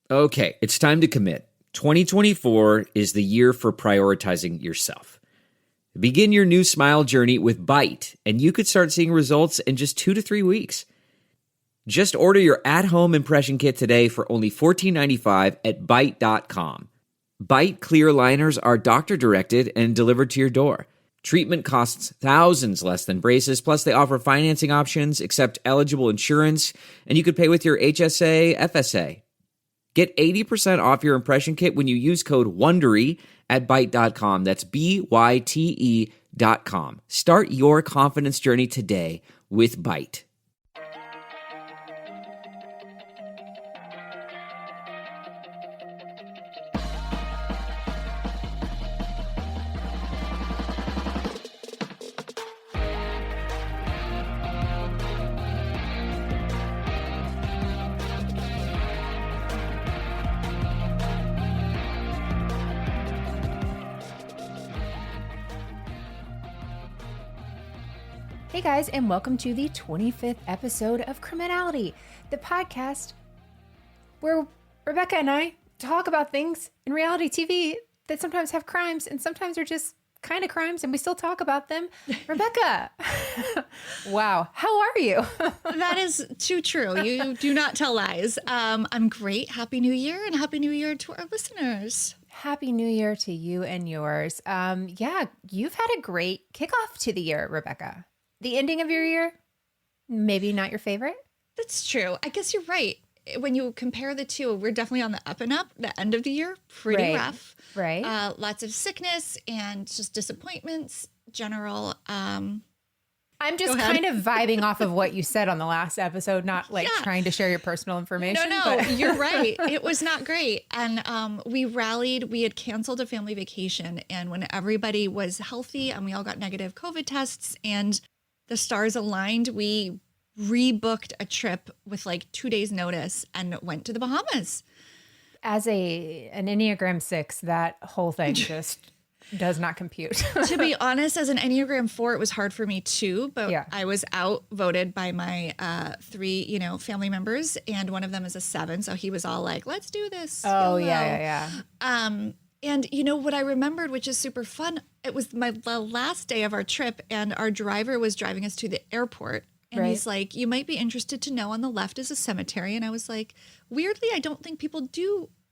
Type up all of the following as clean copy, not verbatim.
Okay, it's time to commit. 2024 is the year for prioritizing yourself. Begin your new smile journey with Byte, and you could start seeing results in just 2 to 3 weeks. Just order your at-home impression kit today for only $14.95 at Byte.com. Byte clear liners are doctor-directed and delivered to your door. Treatment costs thousands less than braces, plus they offer financing options, accept eligible insurance, and you could pay with your HSA, FSA. Get 80% off your impression kit when you use code WONDERY at Byte.com. That's BYTE.com. Start your confidence journey today with Byte. Hey guys, and welcome to the 25th episode of Criminality, the podcast where Rebekah and I talk about things in reality TV that sometimes have crimes and sometimes are just kind of crimes, and we still talk about them. Rebekah, wow, how are you? That is too true. You do not tell lies. I'm great. Happy New Year, and Happy New Year to our listeners. Happy New Year to you and yours. Yeah, you've had a great kickoff to the year, Rebekah. The ending of your year, maybe not your favorite? That's true. I guess you're right. When you compare the two, we're definitely on the up and up. The end of the year, pretty rough. Right. Lots of sickness and just disappointments, general. I'm just kind of vibing off of what you said on the last episode, not like trying to share your personal information. No, you're right. It was not great. And we rallied. We had canceled a family vacation. And when everybody was healthy and we all got negative COVID tests and the stars aligned, we rebooked a trip with like 2 days notice and went to the Bahamas. As an Enneagram 6, that whole thing just does not compute. To be honest, as an Enneagram 4, it was hard for me too, but I was outvoted by my 3, family members, and one of them is a 7. So he was all like, let's do this. Oh, yeah. And you know what I remembered, which is super fun, it was the last day of our trip, and our driver was driving us to the airport. And he's like, you might be interested to know on the left is a cemetery. And I was like, weirdly, I don't think people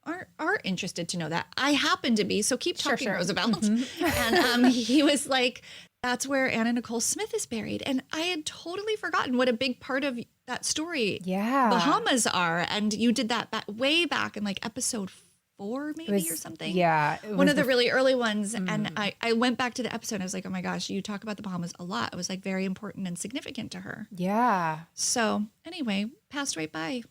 are interested to know that. I happen to be, so keep talking, Roosevelt. Mm-hmm. And he was like, that's where Anna Nicole Smith is buried. And I had totally forgotten what a big part of that story Bahamas are. And you did that way back in like episode 4 maybe or something. Yeah. One of the really early ones. And I went back to the episode and I was like, oh my gosh, you talk about the Bahamas a lot. It was like very important and significant to her. Yeah. So anyway, passed right by.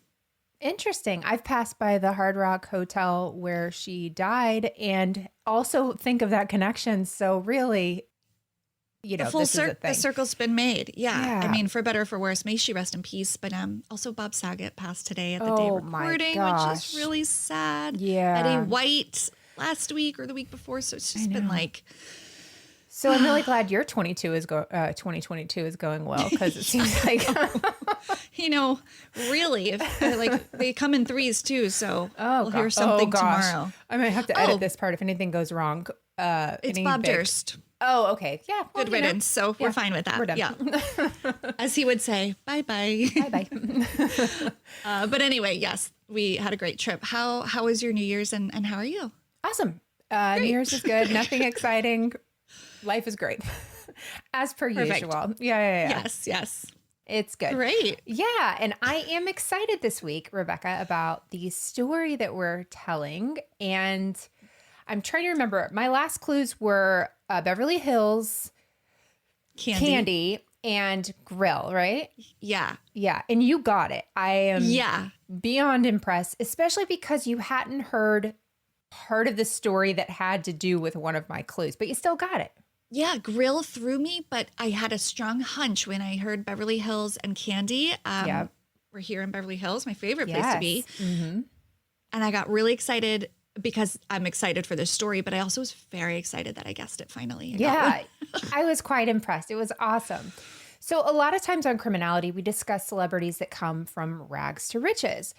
Interesting. I've passed by the Hard Rock Hotel where she died and also think of that connection. So really, the circle's been made. Yeah. I mean, for better or for worse, may she rest in peace. But also Bob Saget passed today at the day of recording, which is really sad. Yeah. Eddie White last week or the week before. So it's just been like. So I'm really glad your 2022 is going well, because it seems like, really, if they come in 3s too. So we'll hear something tomorrow. I might have to edit this part if anything goes wrong. It's Bob Durst. Oh, okay. Yeah. Well, good riddance. So we're fine with that. We're done. Yeah. As he would say, bye-bye. Bye-bye. But anyway, yes, we had a great trip. How was your New Year's and how are you? Awesome. New Year's is good. Nothing exciting. Life is great. As per usual. Yeah. Yes. It's good. Great. Yeah. And I am excited this week, Rebekah, about the story that we're telling. And I'm trying to remember. My last clues were Beverly Hills, Candy, and Grill, right? Yeah. Yeah. And you got it. I am beyond impressed, especially because you hadn't heard part of the story that had to do with one of my clues, but you still got it. Yeah, Grill threw me, but I had a strong hunch when I heard Beverly Hills and Candy. We're here in Beverly Hills, my favorite place to be. Mm-hmm. And I got really excited because I'm excited for this story, but I also was very excited that I guessed it finally. Yeah, I was quite impressed. It was awesome. So a lot of times on Criminality, we discuss celebrities that come from rags to riches.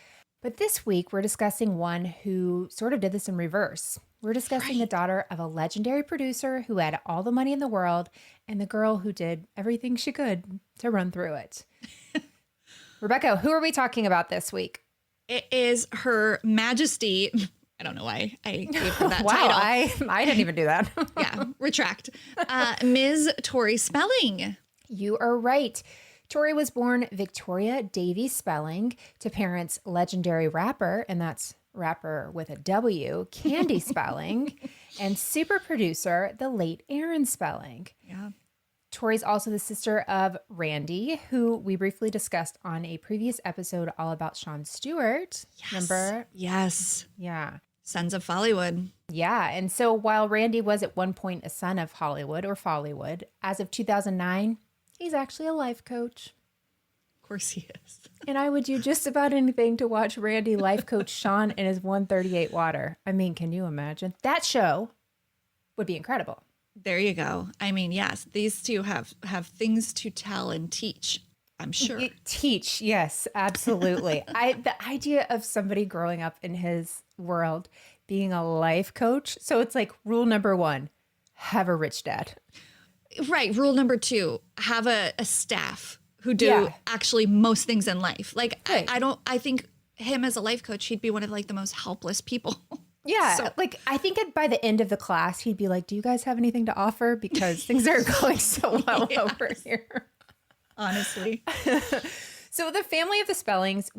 But this week, we're discussing one who sort of did this in reverse. We're discussing the daughter of a legendary producer who had all the money in the world and the girl who did everything she could to run through it. Rebekah, who are we talking about this week? It is Her Majesty. I don't know why I gave her that wow, title. I didn't even do that. Yeah, retract. Ms. Tori Spelling. You are right. Tori was born Victoria Davy Spelling to parents legendary rapper, and that's rapper with a W, Candy Spelling, and super producer, the late Aaron Spelling. Yeah. Tori's also the sister of Randy, who we briefly discussed on a previous episode all about Sean Stewart. Yes. Remember? Yes. Yeah. Sons of Hollywood. Yeah. And so while Randy was at one point a son of Hollywood or Follywood, as of 2009, he's actually a life coach. Of course he is. And I would do just about anything to watch Randy life coach Sean in his 138 water. I mean, can you imagine? That show would be incredible. There you go. I mean, yes, these two have things to tell and teach, I'm sure. Teach, yes, absolutely. The idea of somebody growing up in his world being a life coach. So it's like rule number 1, have a rich dad. Right. Rule number 2, have a staff who do actually most things in life. Like, right. I think him as a life coach, he'd be one of like the most helpless people. Yeah. So, like, I think by the end of the class, he'd be like, do you guys have anything to offer? Because things are going so well over here. Honestly. So the family of the Spellings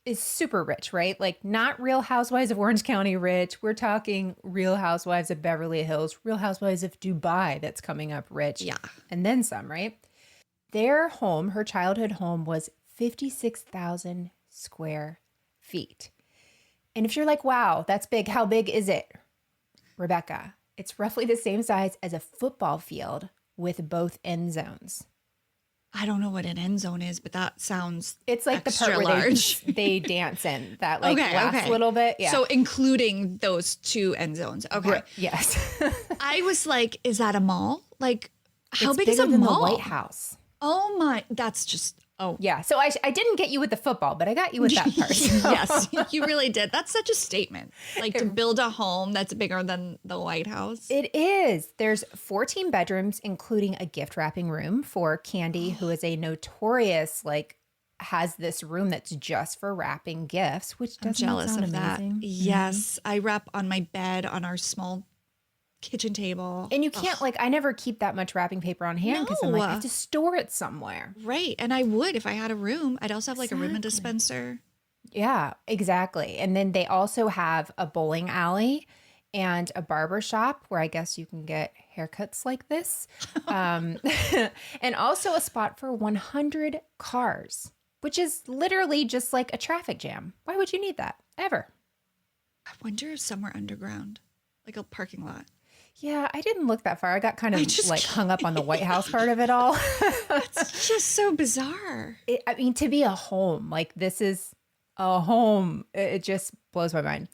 is super rich, right? Like not Real Housewives of Orange County rich. We're talking Real Housewives of Beverly Hills, Real Housewives of Dubai that's coming up rich. Yeah. And then some, right? Their home, her childhood home, was 56,000 square feet. And if you're like, wow, that's big, how big is it? Rebekah, it's roughly the same size as a football field with both end zones. I don't know what an end zone is, but that sounds It's like the part where large. they dance in that like last little bit. Yeah. So including those 2 end zones. Okay. Right. Yes. I was like, is that a mall? Like, how It's big is a bigger than mall? the White House. Oh my, that's just, Yeah. So I didn't get you with the football, but I got you with that part. Yes, you really did. That's such a statement. Like to build a home that's bigger than the White House. It is. There's 14 bedrooms, including a gift wrapping room for Candy, who is a notorious, has this room that's just for wrapping gifts, which doesn't Jealous sound of that. amazing. Yes, I wrap on my bed on our small kitchen table. And you can't I never keep that much wrapping paper on hand because I'm like, I have to store it somewhere. Right. And I would if I had a room. I'd also have a room and Exactly. dispenser. Yeah, exactly. And then they also have a bowling alley and a barber shop where I guess you can get haircuts like this. And also a spot for 100 cars, which is literally just like a traffic jam. Why would you need that ever? I wonder if somewhere underground, like a parking lot. Yeah, I didn't look that far. I got kind of just hung up on the White House part of it all. It's just so bizarre. I mean, to be a home, this is a home. It just blows my mind.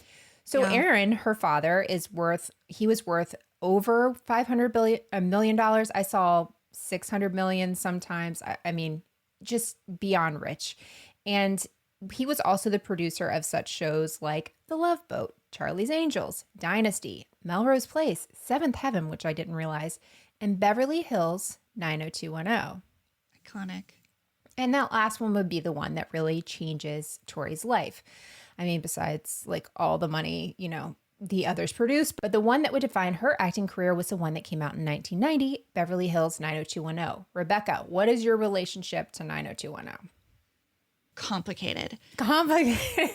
So Yeah. Aaron, her father, he was worth over $500 million. I saw 600 million sometimes. I mean, just beyond rich. And he was also the producer of such shows like The Love Boat, Charlie's Angels, Dynasty, Melrose Place, Seventh Heaven, which I didn't realize, and Beverly Hills 90210. Iconic. And that last one would be the one that really changes Tori's life. I mean, besides all the money, the others produced, but the one that would define her acting career was the one that came out in 1990, Beverly Hills 90210. Rebekah, what is your relationship to 90210? Complicated. Complicated.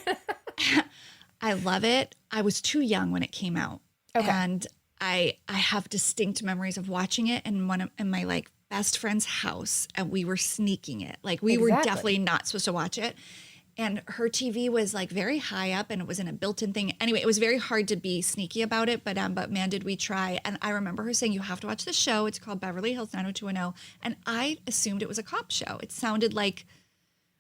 I love it. I was too young when it came out. Okay. And I have distinct memories of watching it in my best friend's house, and we were sneaking it. We were definitely not supposed to watch it. And her TV was very high up, and it was in a built-in thing. Anyway, it was very hard to be sneaky about it, but man, did we try. And I remember her saying, you have to watch the show. It's called Beverly Hills 90210. And I assumed it was a cop show. It sounded like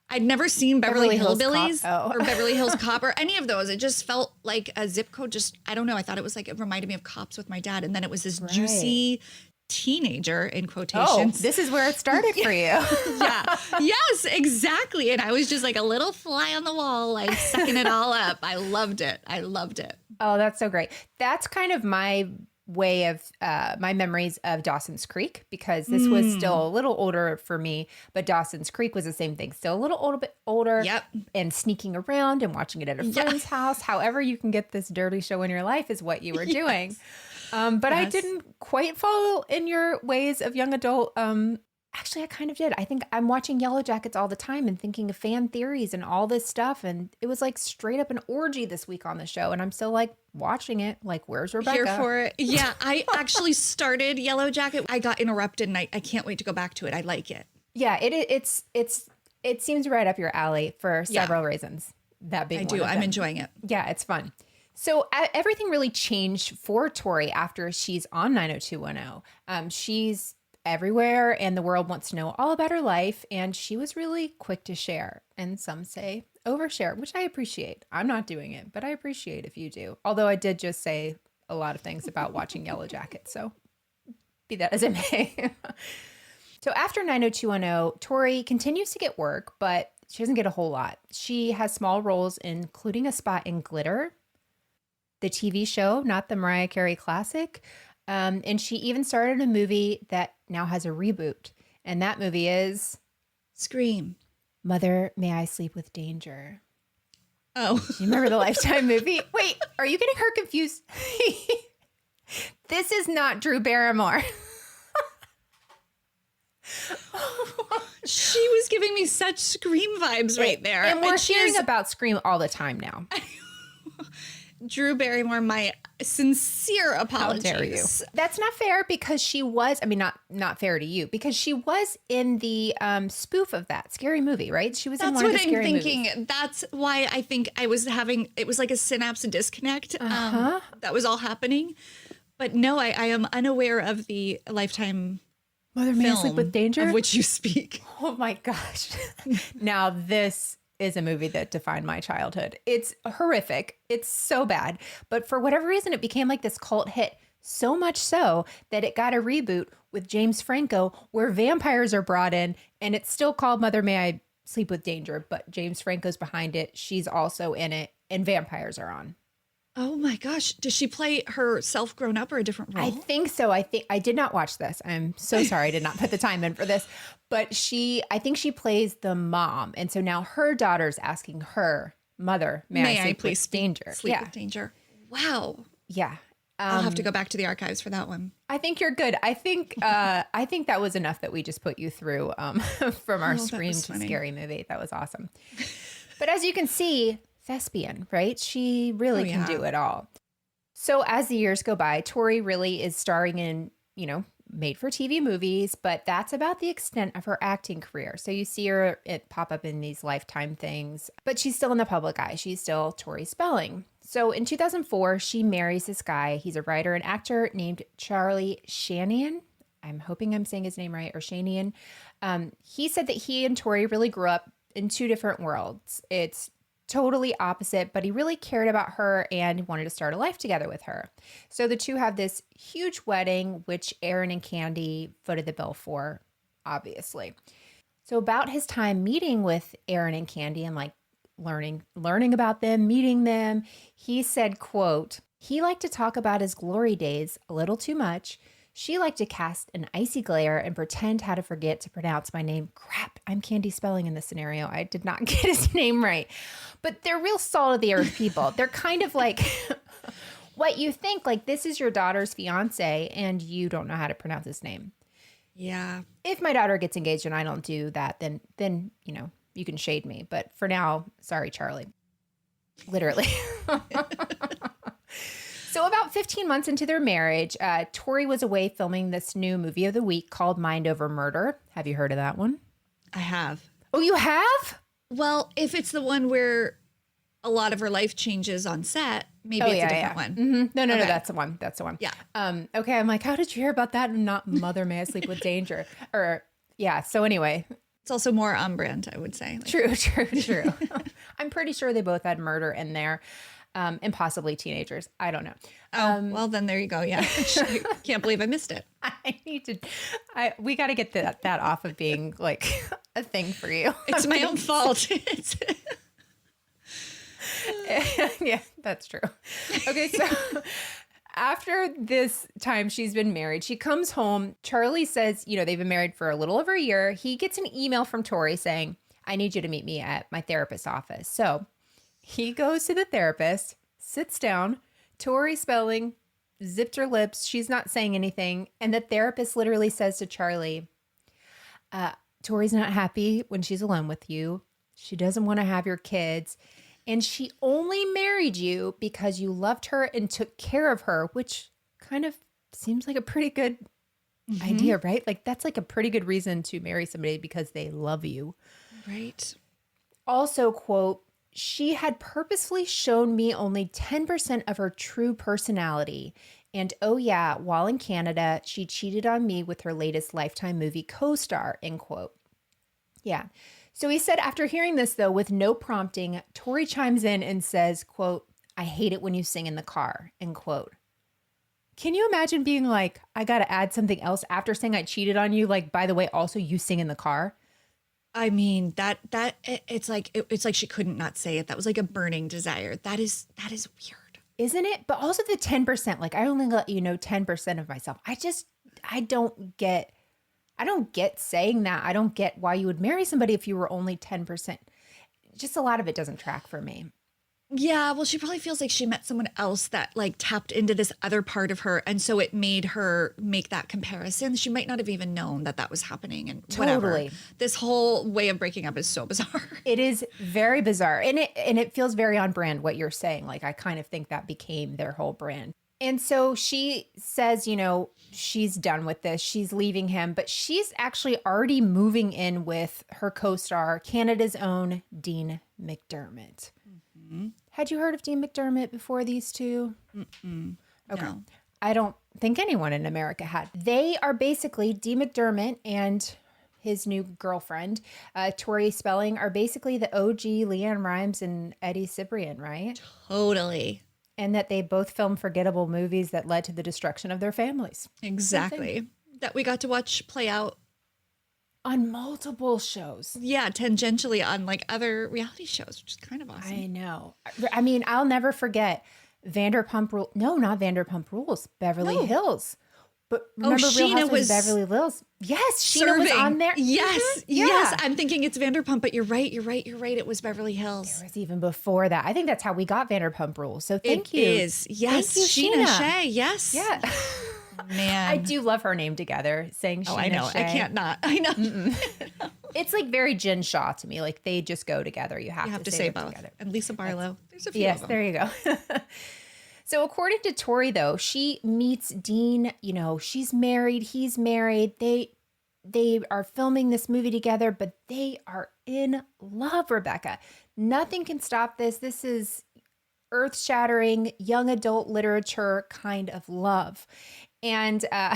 I'd never seen Beverly Hillbillies or Beverly Hills Cop or any of those. It just felt like a zip code. I don't know. I thought it was it reminded me of Cops with my dad. And then it was this juicy teenager in Oh, quotations. this is where it started for you. Yeah. Yes, exactly. And I was just like a little fly on the wall, like sucking it all up. I loved it. I loved it. Oh, that's so great. That's kind of my way of my memories of Dawson's Creek, because this was still a little older for me, but Dawson's Creek was the same thing. Still a little bit older. Yep. And sneaking around and watching it at a friend's house. However you can get this dirty show in your life is what you were doing. But I didn't quite follow in your ways of young adult. Actually, I kind of did. I think I'm watching Yellow Jackets all the time and thinking of fan theories and all this stuff. And it was like straight up an orgy this week on the show. And I'm still like watching it. Like, where's Rebekah? Here for it. Yeah, I actually started Yellow Jacket. I got interrupted and I can't wait to go back to it. I like it. Yeah, it seems right up your alley for several reasons. That being I one do. of I'm them. enjoying it. Yeah, it's fun. So everything really changed for Tori after she's on 90210. She's everywhere and the world wants to know all about her life. And she was really quick to share. And some say overshare, which I appreciate. I'm not doing it, but I appreciate if you do. Although I did just say a lot of things about watching Yellow Jackets. So be that as it may. So after 90210, Tori continues to get work, but she doesn't get a whole lot. She has small roles, including a spot in Glitter, the TV show, not the Mariah Carey classic. And she even started a movie that now has a reboot. And that movie is Scream. Mother, May I Sleep with Danger. Oh. You remember the Lifetime movie? Wait, are you getting her confused? This is not Drew Barrymore. She was giving me such Scream vibes right there. And we're hearing she's about Scream all the time now. Drew Barrymore, my sincere How apologies. dare you? That's not fair because she was, I mean, not fair to you, because she was in the spoof of that Scary Movie, right? She was in That's one of what the I'm Scary thinking. movies. That's why I think I was having, it was like a synapse disconnect. That was all happening. But no, I am unaware of the Lifetime Mother, May I Sleep film with Danger? of which you speak. Oh my gosh. Now this is a movie that defined my childhood. It's horrific. It's so bad. But for whatever reason, it became like this cult hit. So much so that it got a reboot with James Franco where vampires are brought in, and it's still called Mother, May I Sleep with Danger, but James Franco's behind it. She's also in it, and vampires are on. Oh my gosh. Does she play herself grown up or a different role? I think so. I did not watch this. I'm so sorry I did not put the time in for this. But I think she plays the mom. And so now her daughter's asking her, Mother, may I sleep please with danger? Sleep with Danger. Wow. Yeah. I'll have to go back to the archives for that one. I think you're good. I think that was enough that we just put you through from our Scream to Scary Movie. That was awesome. But as you can see, thespian, right? She really can do it all. So as the years go by, Tori really is starring in, made for TV movies, but that's about the extent of her acting career. So you see her pop up in these Lifetime things, but she's still in the public eye. She's still Tori Spelling. So in 2004, she marries this guy. He's a writer and actor named Charlie Shanian. I'm hoping I'm saying his name right, or Shanian. He said that he and Tori really grew up in two different worlds. It's totally opposite, but he really cared about her and wanted to start a life together with her. So the two have this huge wedding, which Aaron and Candy footed the bill for, obviously. So about his time meeting with Aaron and Candy and like learning about them, meeting them, he said, quote, he liked to talk about his glory days a little too much. She liked to cast an icy glare and pretend how to forget to pronounce my name. Crap, I'm Candy Spelling in this scenario. I did not get his name right. But they're real salt of the earth people. They're kind of like what you think, like this is your daughter's fiance and you don't know how to pronounce his name. Yeah. If my daughter gets engaged and I don't do that, then you can shade me. But for now, sorry, Charlie. Literally. So about 15 months into their marriage, Tori was away filming this new movie of the week called Mind Over Murder. Have you heard of that one? I have. Oh, you have? Well, if it's the one where a lot of her life changes on set, maybe it's a different one. Mm-hmm. No, Okay. that's the one. That's the one. Yeah. Okay, I'm like, how did you hear about that and not Mother, May I Sleep with Danger? Or, yeah, so anyway. It's also more on brand, I would say. True. I'm pretty sure they both had murder in there. and possibly teenagers. I don't know. Well, then there you go. Yeah. I can't believe I missed it. We got to get that off of being like a thing for you. It's my own fault. Yeah, that's true. Okay, so after this time she's been married, she comes home. Charlie says, they've been married for a little over a year. He gets an email from Tori saying, I need you to meet me at my therapist's office. So he goes to the therapist, sits down. Tori Spelling zipped her lips. She's not saying anything. And the therapist literally says to Charlie, Tori's not happy when she's alone with you. She doesn't want to have your kids. And she only married you because you loved her and took care of her, which kind of seems like a pretty good idea, right? Like that's like a pretty good reason to marry somebody, because they love you. Right. Also, quote, she had purposefully shown me only 10% of her true personality. And oh yeah, while in Canada, she cheated on me with her latest Lifetime movie co-star, end quote. Yeah. So he said after hearing this, though, with no prompting, Tori chimes in and says, quote, I hate it when you sing in the car, end quote. Can you imagine being like, I got to add something else after saying I cheated on you? Like, by the way, also you sing in the car. I mean, it's like she couldn't not say it. That was like a burning desire. That is weird. Isn't it? But also the 10%, like I only let you know 10% of myself. I don't get saying that. I don't get why you would marry somebody if you were only 10%. Just a lot of it doesn't track for me. Yeah, well, she probably feels like she met someone else that like tapped into this other part of her. And so it made her make that comparison. She might not have even known that was happening and whatever. Totally. This whole way of breaking up is so bizarre. It is very bizarre. And it feels very on brand what you're saying. Like I kind of think that became their whole brand. And so she says, she's done with this. She's leaving him, but she's actually already moving in with her co-star, Canada's own Dean McDermott. Mm-hmm. Had you heard of Dean McDermott before these two? Mm-mm. Okay. No. I don't think anyone in America had. They are basically, Dean McDermott and his new girlfriend, Tori Spelling, are basically the OG Leanne Rimes and Eddie Cibrian, right? Totally. And that they both filmed forgettable movies that led to the destruction of their families. Exactly. That we got to watch play out on multiple shows. Yeah, tangentially on like other reality shows, which is kind of awesome. I know. I mean, I'll never forget Vanderpump Rules. No, not Vanderpump Rules. Beverly Hills. But remember Real Housewives of Beverly Hills? Yes, Sheena was on there. Yes, yeah. Yes. I'm thinking it's Vanderpump, but you're right. It was Beverly Hills. There was even before that. I think that's how we got Vanderpump Rules. So thank you. It is. Yes, thank you, Sheena Shea. Yes. Yeah. Man. I do love her name together, saying Sheena I know. Shea. I can't not. I know. It's like very Jen Shaw to me. Like they just go together. You have to say both. together. And Lisa Barlow. There's a few yes, of them. there you go. So according to Tori, though, she meets Dean, she's married, he's married. They are filming this movie together, but they are in love, Rebekah. Nothing can stop this. This is earth-shattering, young adult literature kind of love. And My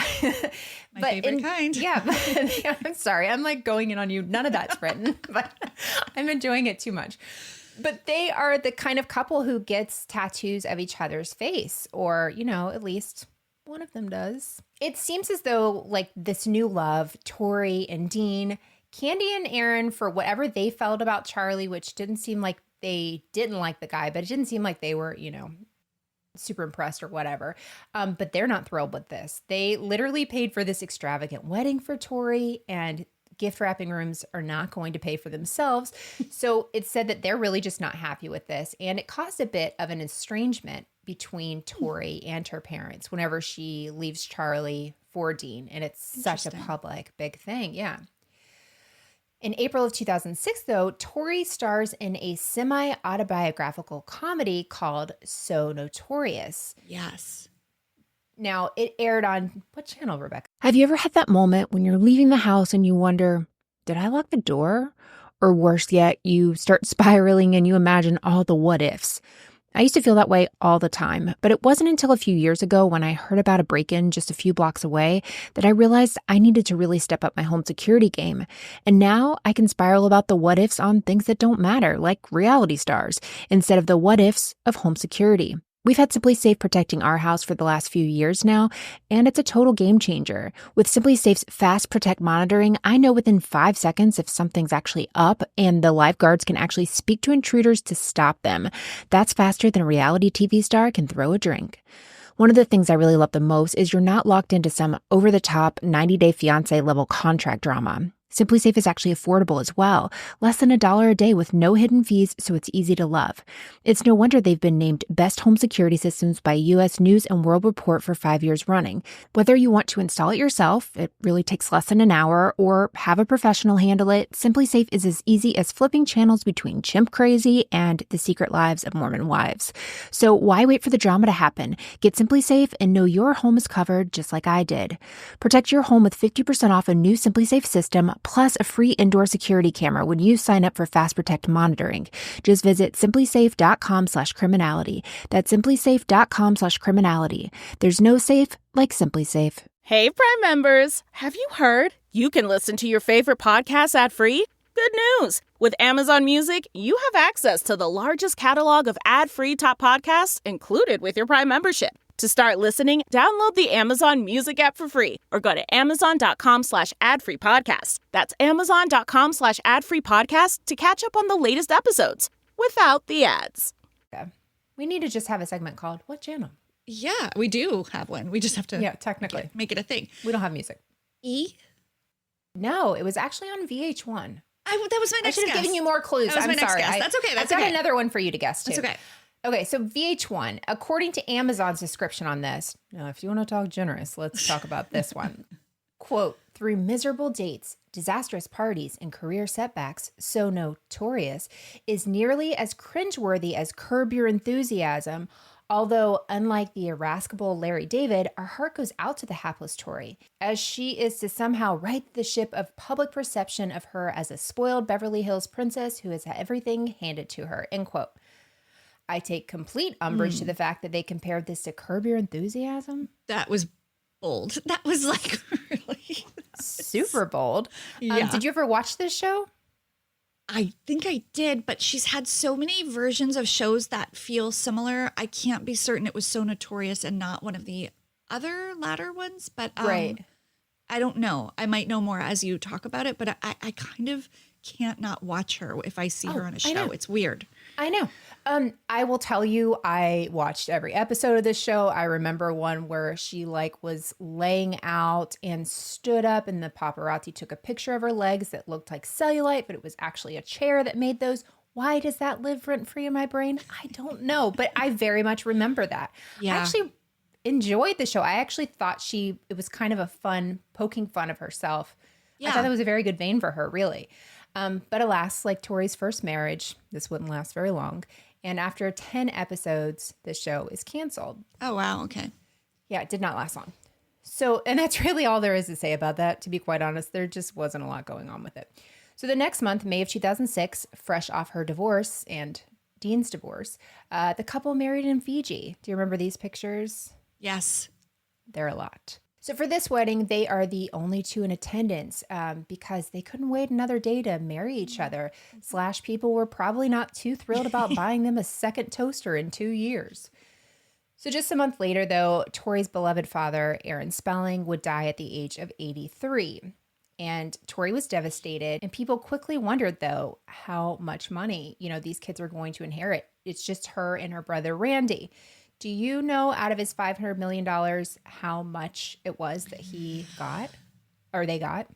favorite kind. Yeah, I'm sorry. I'm like going in on you. None of that's written, but I'm enjoying it too much. But they are the kind of couple who gets tattoos of each other's face, or, at least one of them does. It seems as though like this new love, Tori and Dean, Candy and Aaron, for whatever they felt about Charlie, which didn't seem like they didn't like the guy, but it didn't seem like they were, super impressed or whatever. But they're not thrilled with this. They literally paid for this extravagant wedding for Tori, and gift wrapping rooms are not going to pay for themselves. So it's said that they're really just not happy with this. And it caused a bit of an estrangement between Tori and her parents whenever she leaves Charlie for Dean. And it's such a public big thing. Yeah. In April of 2006, though, Tori stars in a semi-autobiographical comedy called So Notorious. Yes. Now, it aired on what channel, Rebekah? Have you ever had that moment when you're leaving the house and you wonder, did I lock the door? Or worse yet, you start spiraling and you imagine all the what ifs. I used to feel that way all the time, but it wasn't until a few years ago when I heard about a break-in just a few blocks away that I realized I needed to really step up my home security game. And now I can spiral about the what-ifs on things that don't matter, like reality stars, instead of the what-ifs of home security. We've had SimpliSafe protecting our house for the last few years now, and it's a total game changer. With SimpliSafe's Fast Protect monitoring, I know within 5 seconds if something's actually up, and the lifeguards can actually speak to intruders to stop them. That's faster than a reality TV star can throw a drink. One of the things I really love the most is you're not locked into some over-the-top 90-day fiancé level contract drama. SimpliSafe is actually affordable as well, less than $1 a day with no hidden fees, so it's easy to love. It's no wonder they've been named Best Home Security Systems by U.S. News and World Report for 5 years running. Whether you want to install it yourself, it really takes less than an hour, or have a professional handle it, SimpliSafe is as easy as flipping channels between Chimp Crazy and The Secret Lives of Mormon Wives. So why wait for the drama to happen? Get SimpliSafe and know your home is covered just like I did. Protect your home with 50% off a new SimpliSafe system, plus a free indoor security camera when you sign up for Fast Protect monitoring. Just visit simplysafe.com/criminality. That's simplysafe.com/criminality. There's no safe like SimpliSafe. Hey, Prime members! Have you heard? You can listen to your favorite podcasts ad-free? Good news! With Amazon Music, you have access to the largest catalog of ad-free top podcasts included with your Prime membership. To start listening, download the Amazon Music app for free or go to amazon.com/ad-free-podcast. That's amazon.com/ad-free-podcast to catch up on the latest episodes without the ads. Okay. We need to just have a segment called What Channel? Yeah, we do have one. We just have to technically make it a thing. We don't have music. E? No, it was actually on VH1. That was my next guess. I should have given you more clues. That was my next sorry. guess. That's okay. I've got another one for you to guess, too. That's okay. Okay, so VH1, according to Amazon's description on this, now if you want to talk generous, let's talk about this one. Quote, through miserable dates, disastrous parties, and career setbacks, so notorious, is nearly as cringeworthy as Curb Your Enthusiasm, although unlike the irascible Larry David, our heart goes out to the hapless Tori, as she is to somehow right the ship of public perception of her as a spoiled Beverly Hills princess who has had everything handed to her, end quote. I take complete umbrage to the fact that they compared this to Curb Your Enthusiasm. That was bold. That was like really super bold. Yeah. Did you ever watch this show? I think I did, but she's had so many versions of shows that feel similar. I can't be certain it was So Notorious and not one of the other latter ones, but right. I don't know. I might know more as you talk about it, but I kind of can't not watch her if I see her on a show. It's weird. I know. I will tell you, I watched every episode of this show. I remember one where she was laying out and stood up and the paparazzi took a picture of her legs that looked like cellulite, but it was actually a chair that made those. Why does that live rent free in my brain? I don't know, but I very much remember that. Yeah. I actually enjoyed the show. I actually thought it was kind of a fun, poking fun of herself. Yeah. I thought that was a very good vein for her, really. But alas, like Tori's first marriage, this wouldn't last very long. And after 10 episodes, the show is canceled. Oh, wow. Okay. Yeah, it did not last long. So, and that's really all there is to say about that. To be quite honest, there just wasn't a lot going on with it. So the next month, May of 2006, fresh off her divorce and Dean's divorce, the couple married in Fiji. Do you remember these pictures? Yes. They're a lot. So for this wedding, they are the only two in attendance because they couldn't wait another day to marry each other. / people were probably not too thrilled about buying them a second toaster in 2 years. So just a month later, though, Tori's beloved father, Tori Spelling, would die at the age of 83. And Tori was devastated. And people quickly wondered, though, how much money, these kids are going to inherit. It's just her and her brother, Randy. Do you know out of his $500 million how much it was that he got or they got?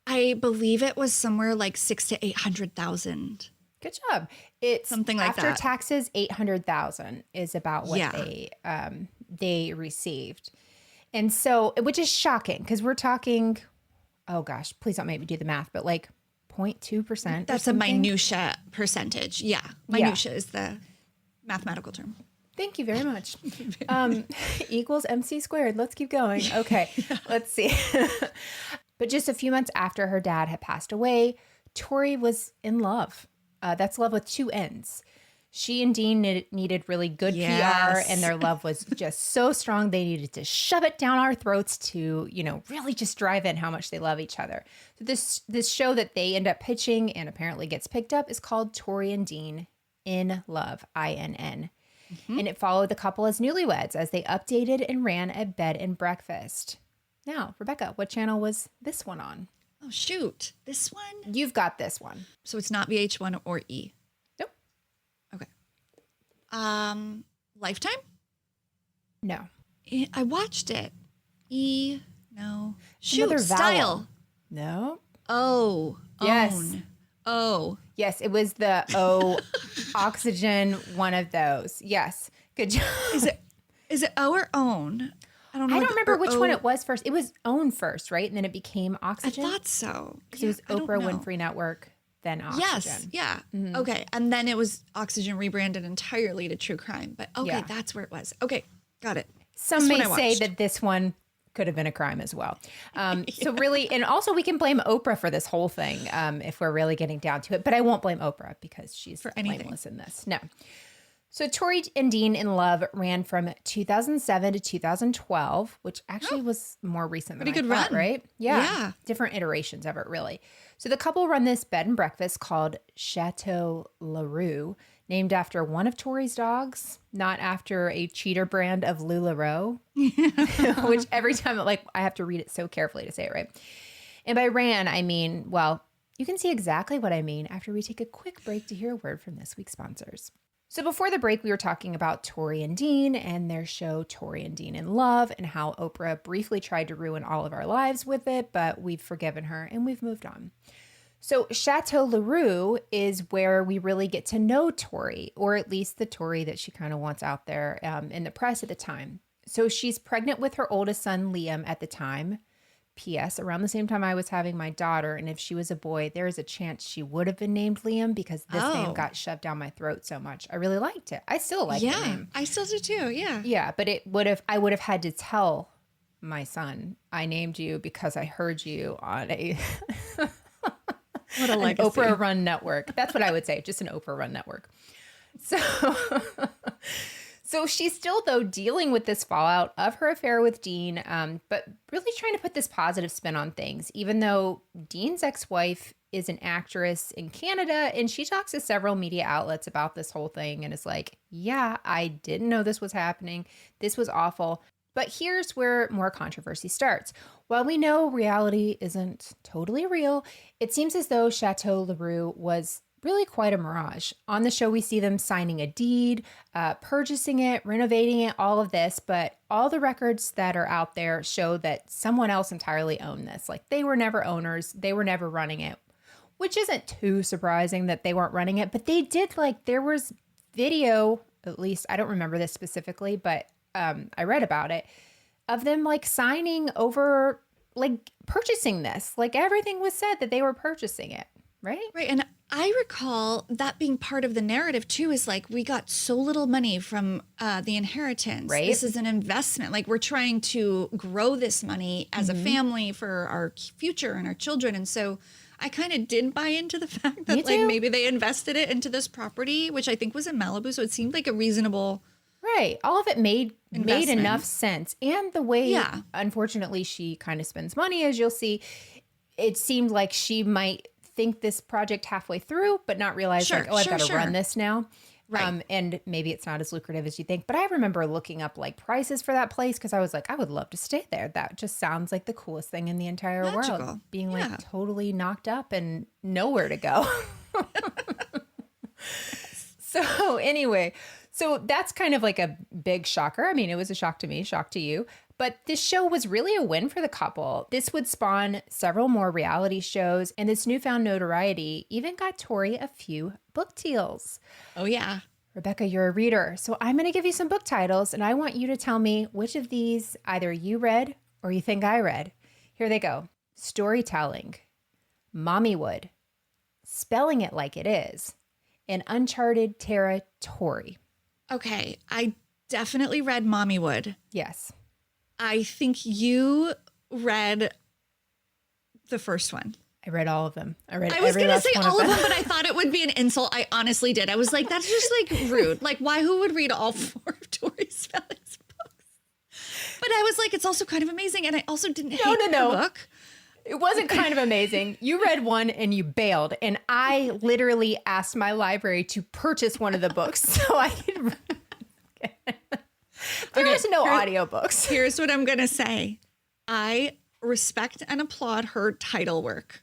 I believe it was somewhere like 600,000 to 800,000. Good job. It's something like after that. Taxes, 800,000 is about what they received. And so, which is shocking because we're talking, oh gosh, please don't make me do the math, but 0.2%. That's a minutia percentage. Yeah. Minutia is the mathematical term. Thank you very much. Equals MC squared. Let's keep going. Okay, Let's see. But just a few months after her dad had passed away, Tori was in love. That's love with two N's. She and Dean needed really good Yes. PR, and their love was just so strong. They needed to shove it down our throats to, really just drive in how much they love each other. So this show that they end up pitching and apparently gets picked up is called Tori and Dean in Love, INN. Mm-hmm. And it followed the couple as newlyweds as they updated and ran a bed and breakfast. Now, Rebekah, what channel was this one on? Oh, shoot. This one? You've got this one. So it's not VH1 or E. Nope. Okay. Lifetime? No. I watched it. E, no. Another Shoot, vowel. Style. No. Oh. Yes. Own. Oh. Yes, it was the O oxygen, one of those. Yes. Good job. Is it O or own? I don't know. I don't remember which one it was first. It was OWN first, right? And then it became I Oxygen. thought so. Because it was Oprah Winfrey Network, then Oxygen. Yes. Yeah. Okay. And then it was Oxygen rebranded entirely to True Crime. But okay, Yeah. that's where it was. Okay. Got it. Some This may one I say watched. that this one could have been a crime as well. So really, and also we can blame Oprah for this whole thing if we're really getting down to it. But I won't blame Oprah because she's For anything. blameless in this. No. So Tori and Dean in Love ran from 2007 to 2012, which actually was more recent than Pretty I good thought, run. right? Yeah. Yeah. Different iterations of it, really. So the couple run this bed and breakfast called Chateau LaRue, named after one of Tori's dogs, not after a cheater brand of LuLaRoe, which every time I have to read it so carefully to say it right. And by ran, I mean, well, you can see exactly what I mean after we take a quick break to hear a word from this week's sponsors. So before the break, we were talking about Tori and Dean and their show Tori and Dean in Love and how Oprah briefly tried to ruin all of our lives with it, but we've forgiven her and we've moved on. So Chateau LaRue is where we really get to know Tori, or at least the Tori that she kind of wants out there in the press at the time. So she's pregnant with her oldest son, Liam, at the time. P.S. Around the same time I was having my daughter, and if she was a boy, there is a chance she would have been named Liam because this name got shoved down my throat so much. I really liked it. I still like the name. I still do too. Yeah. Yeah, but I would have had to tell my son, I named you because I heard you on a What a an legacy. Oprah run network. That's what I would say, just an Oprah run network. So she's still, though, dealing with this fallout of her affair with Dean, but really trying to put this positive spin on things, even though Dean's ex-wife is an actress in Canada, and she talks to several media outlets about this whole thing and is like, yeah, I didn't know this was happening. This was awful. But here's where more controversy starts. While we know reality isn't totally real, it seems as though Chateau LaRue was really quite a mirage. On the show, we see them signing a deed, purchasing it, renovating it, all of this, but all the records that are out there show that someone else entirely owned this. Like, they were never owners, they were never running it, which isn't too surprising that they weren't running it, but they did, there was video, at least, I don't remember this specifically, but I read about it, of them signing over, purchasing this. Everything was said that they were purchasing it, right? Right. And I recall that being part of the narrative too, is we got so little money from the inheritance. Right. This is an investment. We're trying to grow this money as a family for our future and our children. And so I kind of did buy into the fact that maybe they invested it into this property, which I think was in Malibu. So it seemed like a reasonable. Right. All of it made Investment. enough sense. And the way, Yeah. unfortunately, she kind of spends money, as you'll see, it seemed like she might think this project halfway through, but not realize I've got to run this now. Right. And maybe it's not as lucrative as you think. But I remember looking up prices for that place because I was like, I would love to stay there. That just sounds like the coolest thing in the entire world. Magical. Being Yeah. totally knocked up and nowhere to go. So anyway, so that's kind of a big shocker. I mean, it was a shock to me, shock to you. But this show was really a win for the couple. This would spawn several more reality shows, and this newfound notoriety even got Tori a few book deals. Oh, yeah. Rebekah, you're a reader, so I'm going to give you some book titles, and I want you to tell me which of these either you read or you think I read. Here they go. Storytelling, Mommywood, Spelling It Like It Is, and Uncharted Territory. Okay. I definitely read Mommywood. Yes. I think you read the first one. I read all of them. I was going to say all of them, but I thought it would be an insult. I honestly did. I was like, that's just like rude. Like, who would read all 4 of Tori Spelling's books? But I was like, it's also kind of amazing. And I also didn't hate the book. It wasn't kind of amazing. You read one and you bailed. And I literally asked my library to purchase one of the books so I could. There was no audiobooks. Here's what I'm going to say. I respect and applaud her title work.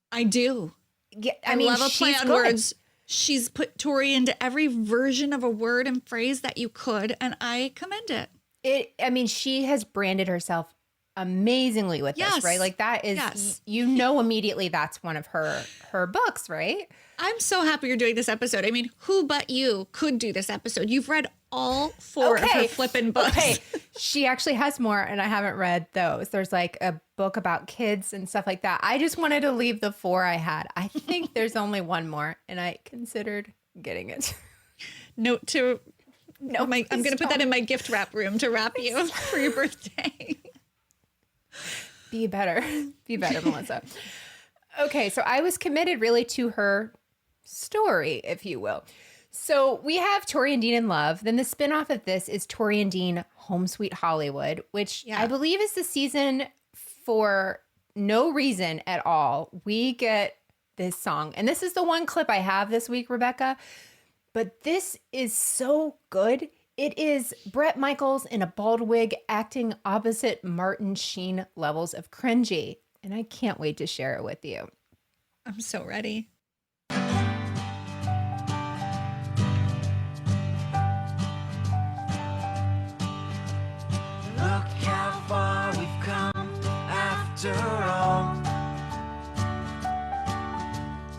I do. Yeah, I love a play on words. She's put Tori into every version of a word and phrase that you could, and I commend it. She has branded herself amazingly with this, right? Like that is, immediately that's one of her books, right? I'm so happy you're doing this episode. I mean, who but you could do this episode? You've read all 4 of her flippin' books. Okay. She actually has more, and I haven't read those. There's like a book about kids and stuff like that. I just wanted to leave the 4 I had. I think there's only one more, and I considered getting it. I'm going to put that in my gift wrap room to wrap you for your birthday. Be better, Melissa. Okay, so I was committed really to her story, if you will. So we have Tori and Dean in Love. Then the spinoff of this is Tori and Dean Home Sweet Hollywood, which I believe is the season for no reason at all. We get this song. And this is the one clip I have this week, Rebekah. But this is so good. It is Bret Michaels in a bald wig acting opposite Martin Sheen levels of cringy. And I can't wait to share it with you. I'm so ready. Look how far we've come after all.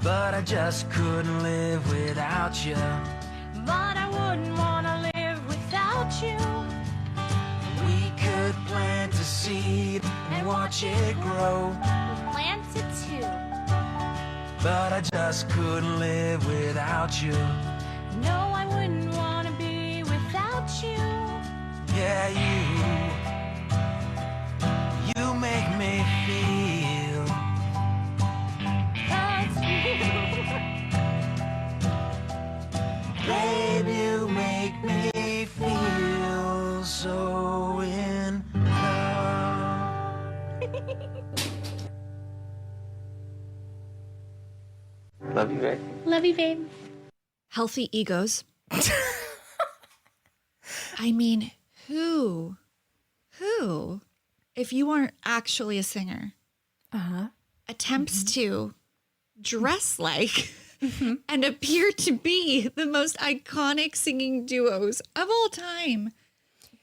But I just couldn't live without you. But I wouldn't want to live without you. We could plant a seed and watch it grow. We planted too. But I just couldn't live without you. No, I wouldn't want to be without you. Yeah, you make me feel. That's Babe, you make me feel so in love. Love you, babe. Love you, babe. Healthy egos. I mean, who, if you aren't actually a singer, attempts to dress like and appear to be the most iconic singing duos of all time,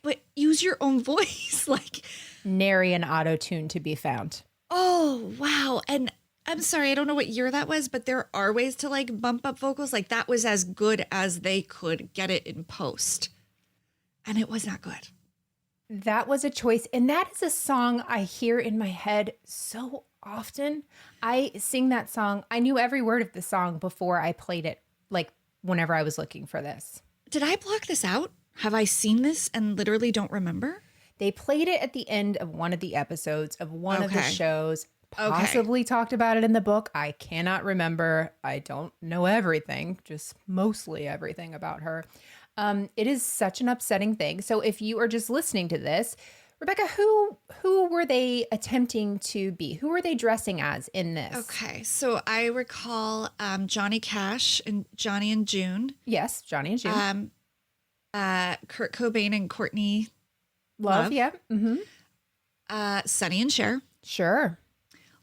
but use your own voice? Like, Nary an auto-tune to be found. oh, wow. And I'm sorry, I don't know what year that was, but there are ways to like bump up vocals. Like that was as good as they could get it in post. And it was not good. That was a choice. And that is a song I hear in my head so often. I sing that song. I knew every word of the song before I played it, like whenever I was looking for this. Did I block this out? Have I seen this and literally don't remember? They played it at the end of one of the episodes of one of the Okay. shows. Possibly talked about it in the book. I cannot remember. I don't know everything, just mostly everything about her. It is such an upsetting thing. So if you are just listening to this, Rebekah, who were they attempting to be? Who were they dressing as in this? Okay, so I recall Johnny Cash and Johnny and June. Yes, Johnny and June. Kurt Cobain and Courtney Love, yeah. Mm-hmm. Sonny and Cher. Sure.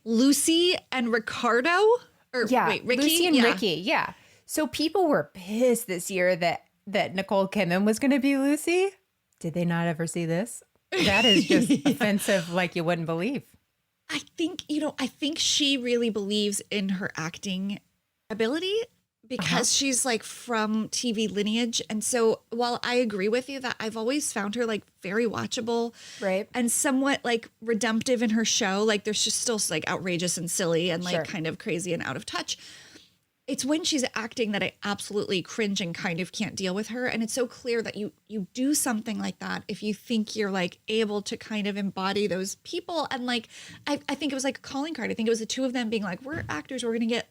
Lucy and Ricardo? Or Yeah, wait, Ricky? Lucy and Yeah. Ricky, yeah. So people were pissed this year that Nicole Kidman was going to be Lucy. Did they not ever see this? That is just offensive like you wouldn't believe. I think she really believes in her acting ability because she's like from TV lineage. And so while I agree with you that I've always found her like very watchable, Right. and somewhat like redemptive in her show, like there's just still like outrageous and silly and like Sure. kind of crazy and out of touch. it's when she's acting that I absolutely cringe and kind of can't deal with her. And it's so clear that you do something like that if you think you're like able to kind of embody those people. And like, I think it was like a calling card. I think it was the two of them being like, we're actors, we're gonna get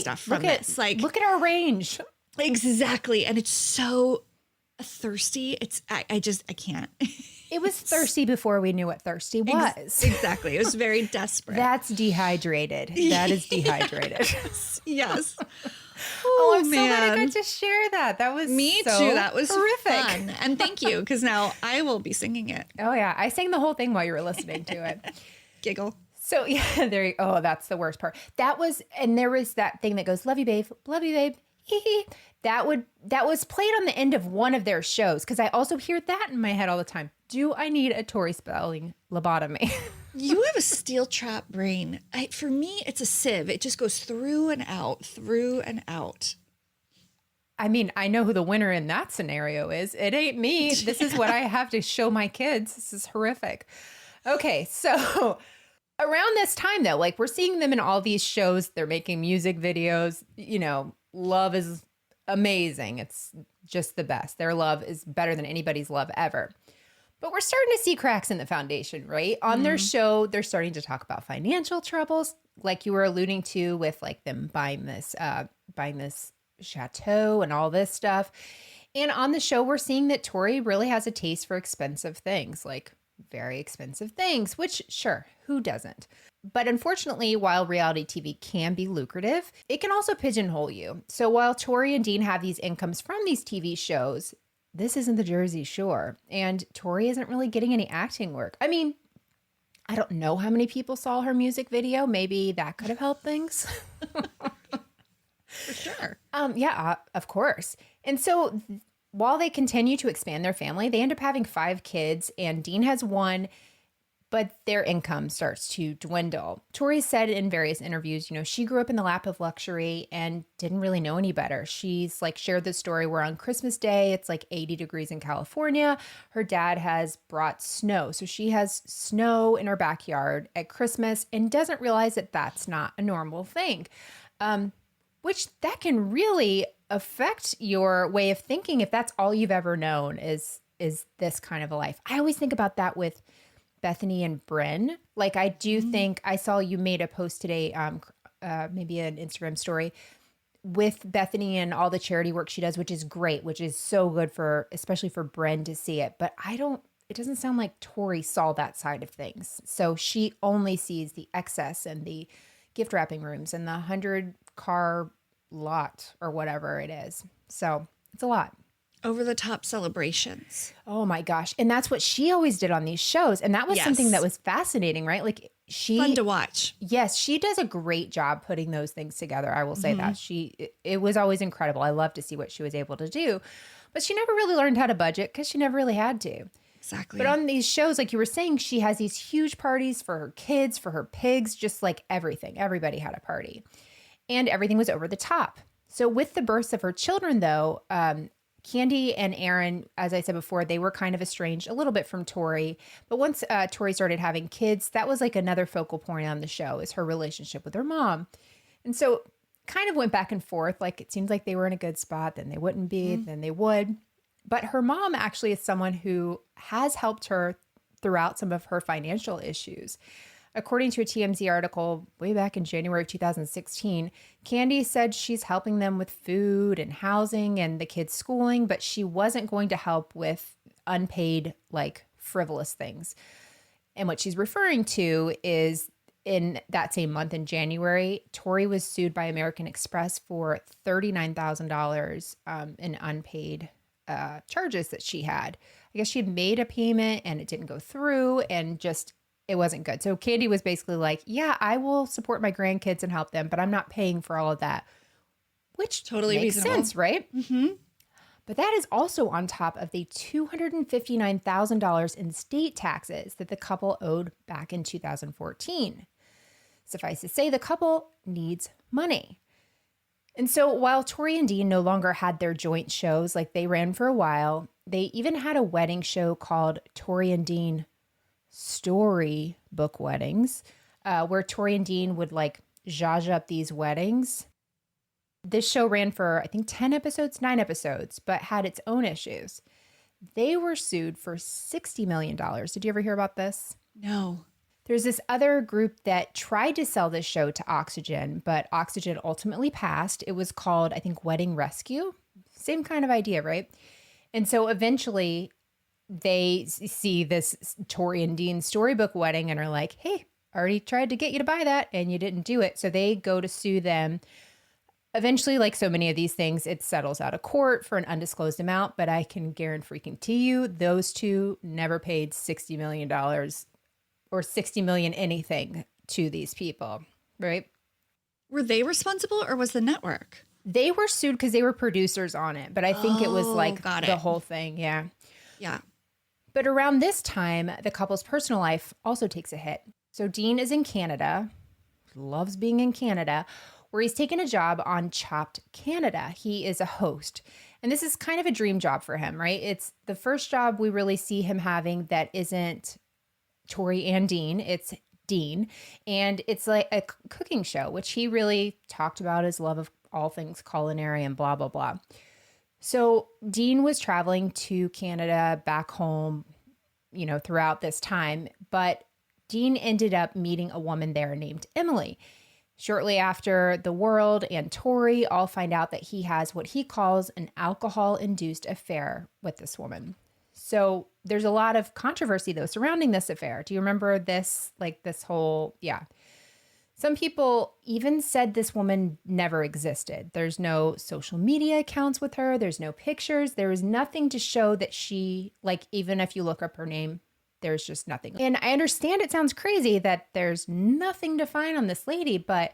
stuff from this. Like, look at our range. Exactly. And it's so thirsty. I can't. It was thirsty before we knew what thirsty was. Exactly. It was very desperate. That's dehydrated. That is dehydrated. Yes. Oh, I'm so glad I got to share that. That was Me so too. That was terrific. fun. And thank you, because now I will be singing it. Oh yeah, I sang the whole thing while you were listening to it. Giggle. So yeah, that's the worst part. And there was that thing that goes, love you, babe, hee hee. That was played on the end of one of their shows, because I also hear that in my head all the time. Do I need a Tori Spelling lobotomy? You have a steel trap brain. For me, it's a sieve. It just goes through and out, through and out. I mean, I know who the winner in that scenario is. It ain't me. This is what I have to show my kids. This is horrific. Okay, so around this time, though, like we're seeing them in all these shows. They're making music videos. You know, love is amazing. It's just the best. Their love is better than anybody's love ever. But we're starting to see cracks in the foundation, right? On their show, they're starting to talk about financial troubles, like you were alluding to with like them buying this chateau and all this stuff. And on the show, we're seeing that Tori really has a taste for expensive things, like very expensive things, which sure, who doesn't? But unfortunately, while reality TV can be lucrative, it can also pigeonhole you. So while Tori and Dean have these incomes from these TV shows, this isn't the Jersey Shore, and Tori isn't really getting any acting work. I mean, I don't know how many people saw her music video. Maybe that could have helped things. For sure. Yeah, of course. And so while they continue to expand their family, they end up having 5 kids, and Dean has 1, but their income starts to dwindle. Tori said in various interviews, you know, she grew up in the lap of luxury and didn't really know any better. She's like shared this story where on Christmas Day, it's like 80 degrees in California. Her dad has brought snow. So she has snow in her backyard at Christmas and doesn't realize that that's not a normal thing, which that can really affect your way of thinking if that's all you've ever known is this kind of a life. I always think about that with Bethany and Bryn. Like I do think I saw you made a post today, maybe an Instagram story with Bethany and all the charity work she does, which is great, which is so good especially for Bryn to see it. But it doesn't sound like Tori saw that side of things. So she only sees the excess and the gift wrapping rooms and the 100-car lot or whatever it is. So it's a lot. Over the top celebrations. Oh my gosh. And that's what she always did on these shows. And that was something that was fascinating, right? Like fun to watch. Yes, she does a great job putting those things together. I will say that. It was always incredible. I love to see what she was able to do. But she never really learned how to budget because she never really had to. Exactly. But on these shows, like you were saying, she has these huge parties for her kids, for her pigs, just like everything. Everybody had a party. And everything was over the top. So with the births of her children, though, Candy and Aaron, as I said before, they were kind of estranged a little bit from Tori. But once Tori started having kids, that was like another focal point on the show, is her relationship with her mom. And so kind of went back and forth. Like it seemed like they were in a good spot, then they wouldn't be, then they would. But her mom actually is someone who has helped her throughout some of her financial issues. According to a TMZ article way back in January of 2016, Candy said she's helping them with food and housing and the kids' schooling, but she wasn't going to help with unpaid, like frivolous things. And what she's referring to is in that same month in January, Tori was sued by American Express for $39,000 in unpaid charges that she had. I guess she had made a payment and it didn't go through and just it wasn't good. So Candy was basically like, yeah, I will support my grandkids and help them, but I'm not paying for all of that, which totally makes reasonable. sense, right? Mm-hmm. But that is also on top of the $259,000 in state taxes that the couple owed back in 2014. Suffice to say, the couple needs money. And so while Tori and Dean no longer had their joint shows, like they ran for a while, they even had a wedding show called Tori and Dean Story Book Weddings, where Tori and Dean would like zhuzh up these weddings. This show ran for, I think, 10 episodes, 9 episodes, but had its own issues. They were sued for $60 million. Did you ever hear about this? No. There's this other group that tried to sell this show to Oxygen, but Oxygen ultimately passed. It was called, I think, Wedding Rescue. Same kind of idea, right? And so eventually they see this Tori and Dean storybook wedding and are like, hey, already tried to get you to buy that and you didn't do it. So they go to sue them. Eventually, like so many of these things, it settles out of court for an undisclosed amount, but I can guarantee you those two never paid $60 million or 60 million anything to these people, right? Were they responsible or was the network? They were sued because they were producers on it, but I think it was like the whole thing. Yeah. Yeah. But around this time, the couple's personal life also takes a hit. So Dean is in Canada, loves being in Canada, where he's taken a job on Chopped Canada. He is a host. And this is kind of a dream job for him, right? It's the first job we really see him having that isn't Tori and Dean. It's Dean. And it's like a cooking show, which he really talked about his love of all things culinary and blah, blah, blah. So Dean was traveling to Canada, back home, you know, throughout this time. But Dean ended up meeting a woman there named Emily. Shortly after, the world and Tori all find out that he has what he calls an alcohol-induced affair with this woman. So there's a lot of controversy, though, surrounding this affair. Do you remember this? Like this whole, yeah. Some people even said this woman never existed. There's no social media accounts with her. There's no pictures. There is nothing to show that she, like, even if you look up her name, there's just nothing. And I understand it sounds crazy that there's nothing to find on this lady, but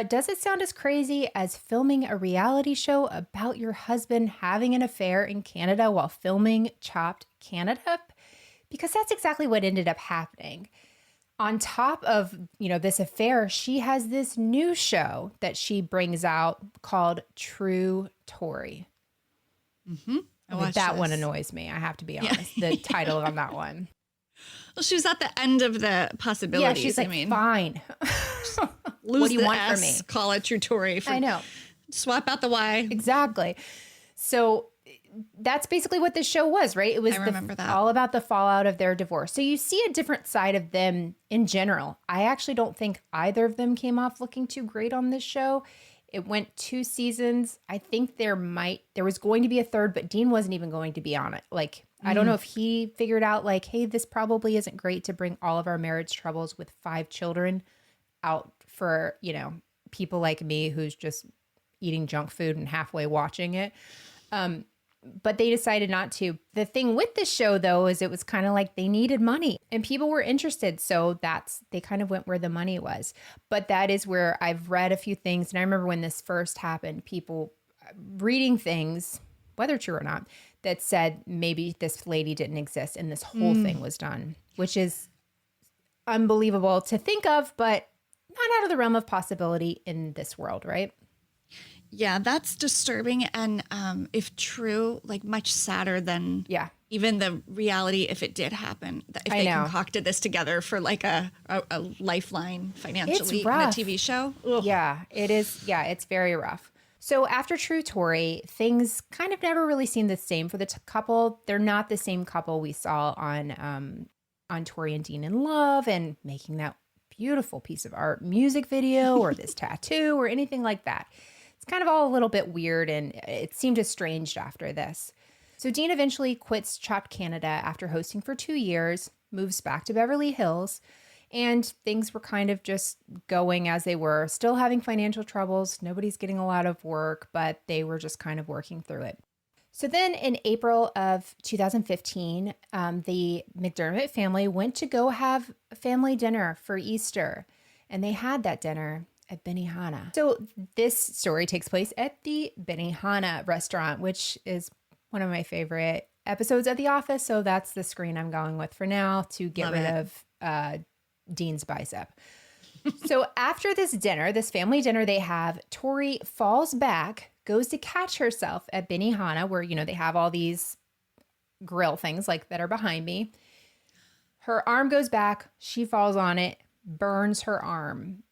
does it sound as crazy as filming a reality show about your husband having an affair in Canada while filming Chopped Canada? Because that's exactly what ended up happening. On top of, you know, this affair, she has this new show that she brings out called True Tori. Mm-hmm. That one annoys me. I have to be honest. Yeah. The title on that one. Well, she was at the end of the possibilities. Yeah, she's like, fine. Lose what do you the want S, from me? Call it True Tori. I know. Swap out the Y. Exactly. So that's basically what this show was, right? It was all about the fallout of their divorce. So you see a different side of them in general. I actually don't think either of them came off looking too great on this show. It went 2 seasons. I think there was going to be a third, but Dean wasn't even going to be on it. Like, I don't know if he figured out like, hey, this probably isn't great to bring all of our marriage troubles with 5 children out for, you know, people like me who's just eating junk food and halfway watching it. But they decided not to. The thing with this show, though, is it was kind of like they needed money and people were interested. So they kind of went where the money was. But that is where I've read a few things. And I remember when this first happened, people reading things, whether true or not, that said maybe this lady didn't exist and this whole thing was done, which is unbelievable to think of, but not out of the realm of possibility in this world, right? Yeah, that's disturbing. And if true, like much sadder than even the reality if it did happen. If they concocted this together for like a lifeline financially in a TV show. Ugh. Yeah, it is. Yeah, it's very rough. So after True Tori, things kind of never really seemed the same for the couple. They're not the same couple we saw on Tori and Dean in Love and making that beautiful piece of art music video or this tattoo or anything like that. It's kind of all a little bit weird and it seemed estranged after this. So Dean eventually quits Chopped Canada after hosting for 2 years, moves back to Beverly Hills, and things were kind of just going as they were, still having financial troubles. Nobody's getting a lot of work, but they were just kind of working through it. So then in April of 2015, the McDermott family went to go have a family dinner for Easter, and they had that dinner at Benihana. So this story takes place at the Benihana restaurant, which is one of my favorite episodes of The Office. So that's the screen I'm going with for now to get rid of Dean's bicep. So after this dinner, this family dinner they have, Tori falls back, goes to catch herself at Benihana where, you know, they have all these grill things like that are behind me. Her arm goes back. She falls on it, burns her arm.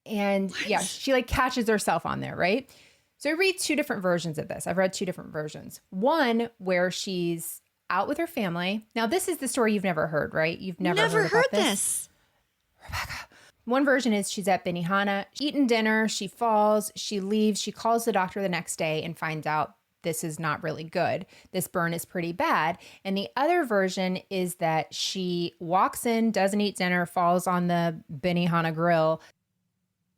And yeah, she like catches herself on there, right? So I read two different versions of this. I've read two different versions. One where she's out with her family. Now, this is the story you've never heard, right? You've never heard about this. Rebekah. One version is she's at Benihana, eating dinner, she falls, she leaves, she calls the doctor the next day and finds out this is not really good. This burn is pretty bad. And the other version is that she walks in, doesn't eat dinner, falls on the Benihana grill,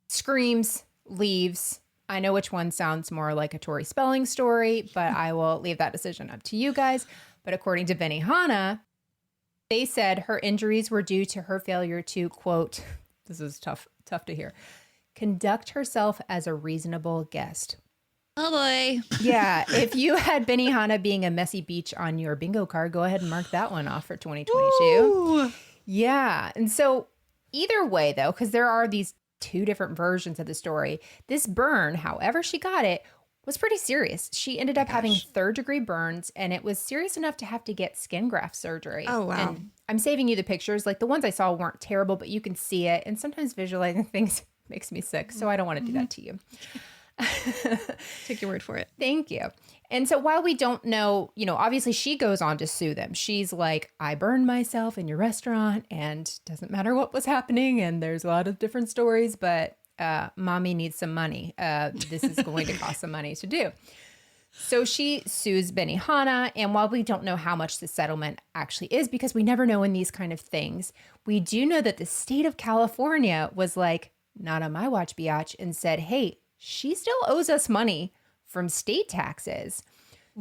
screams, leaves. I know which one sounds more like a Tori Spelling story, but I will leave that decision up to you guys. But according to Benihana, they said her injuries were due to her failure to, quote, this is tough to hear, conduct herself as a reasonable guest. Oh boy. Yeah. If you had Benihana being a messy beach on your bingo card, go ahead and mark that one off for 2022. Ooh. Yeah. And so either way, though, because there are these two different versions of the story, this burn, however she got it, was pretty serious. She ended up having 3rd-degree burns, and it was serious enough to have to get skin graft surgery. Oh, wow. And I'm saving you the pictures. Like the ones I saw weren't terrible, but you can see it. And sometimes visualizing things makes me sick. So I don't want to do that to you. Take your word for it. Thank you. And so while we don't know, obviously she goes on to sue them. She's like, I burned myself in your restaurant and doesn't matter what was happening. And there's a lot of different stories, but mommy needs some money. This is going to cost some money to do. So she sues Benihana. And while we don't know how much the settlement actually is, because we never know in these kind of things, we do know that the state of California was like, not on my watch, biatch, and said, hey, she still owes us money from state taxes.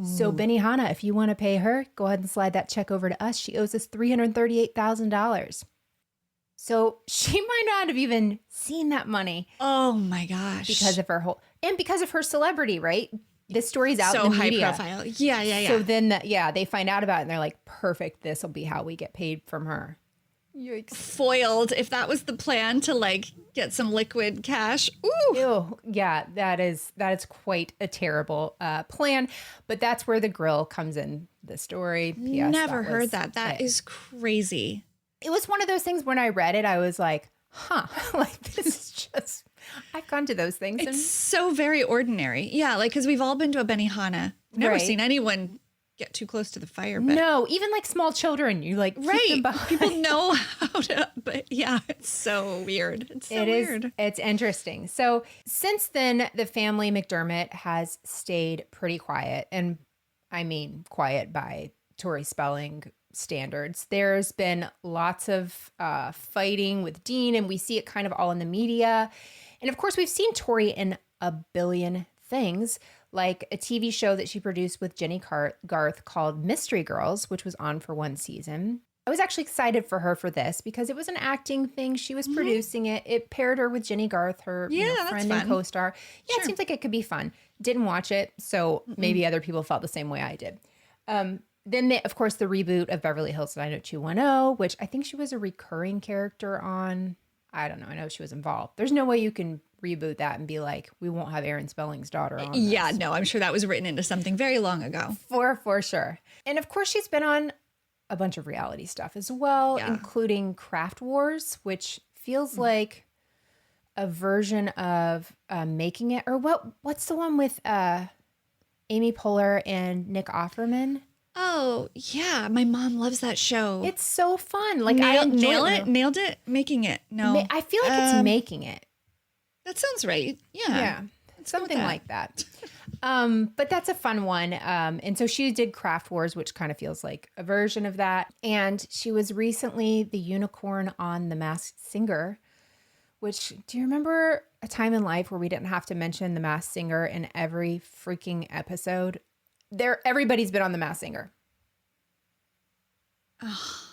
So Benihana, if you want to pay her, go ahead and slide that check over to us. She owes us $338,000. So she might not have even seen that money. Oh my gosh. Because of her celebrity, right? This story's out so in the high media. profile. Yeah. So then they find out about it and they're like, perfect, this will be how we get paid from her. Yikes. Foiled. If that was the plan to like get some liquid cash. Ooh. Ew. Yeah, that is quite a terrible plan. But that's where the grill comes in the story. P.S. Never heard that. That is crazy. It was one of those things when I read it, I was like, huh, like this is just, I've gone to those things. It's so very ordinary. Yeah, like because we've all been to a Benihana. Never Right. seen anyone get too close to the fire. But No, even like small children, you like keep them right. behind. People know how to, but yeah, it's so weird. It's so weird. It's interesting. So since then, the family McDermott has stayed pretty quiet. And I mean, quiet by Tori Spelling standards. There's been lots of fighting with Dean, and we see it kind of all in the media. And of course, we've seen Tori in a billion things, like a TV show that she produced with Jenny Garth called Mystery Girls, which was on for one season. I was actually excited for her for this because it was an acting thing. She was producing it. It paired her with Jenny Garth, her friend and co-star. Yeah, Sure. It seems like it could be fun. Didn't watch it, so maybe other people felt the same way I did. Then, of course, the reboot of Beverly Hills 90210, which I think she was a recurring character on. I don't know. I know she was involved. There's no way you can reboot that and be like, we won't have Aaron Spelling's daughter on. Yeah, this. no, I'm sure that was written into something very long ago. For sure. And of course, she's been on a bunch of reality stuff as well, Yeah. including Craft Wars, which feels like a version of Making It. Or what's the one with Amy Poehler and Nick Offerman? Oh, yeah. My mom loves that show. It's so fun. Like I enjoy Nailed it? Making it. No. I feel like it's Making It. That sounds right. Yeah. Yeah. Something like that. But that's a fun one. And so she did Craft Wars, which kind of feels like a version of that. And she was recently the unicorn on The Masked Singer, which, do you remember a time in life where we didn't have to mention The Masked Singer in every freaking episode? Everybody's been on The Masked Singer.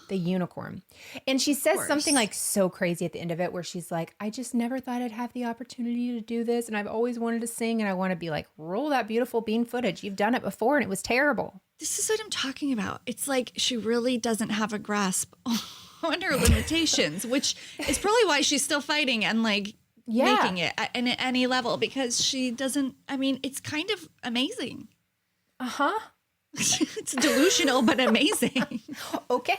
The unicorn. And she says something like so crazy at the end of it where she's like, I just never thought I'd have the opportunity to do this. And I've always wanted to sing. And I want to be like, roll that beautiful bean footage. You've done it before and it was terrible. This is what I'm talking about. It's like she really doesn't have a grasp on her limitations, which is probably why she's still fighting and like making it at any level, because she doesn't, I mean, it's kind of amazing. Uh-huh. It's delusional, but amazing. Okay.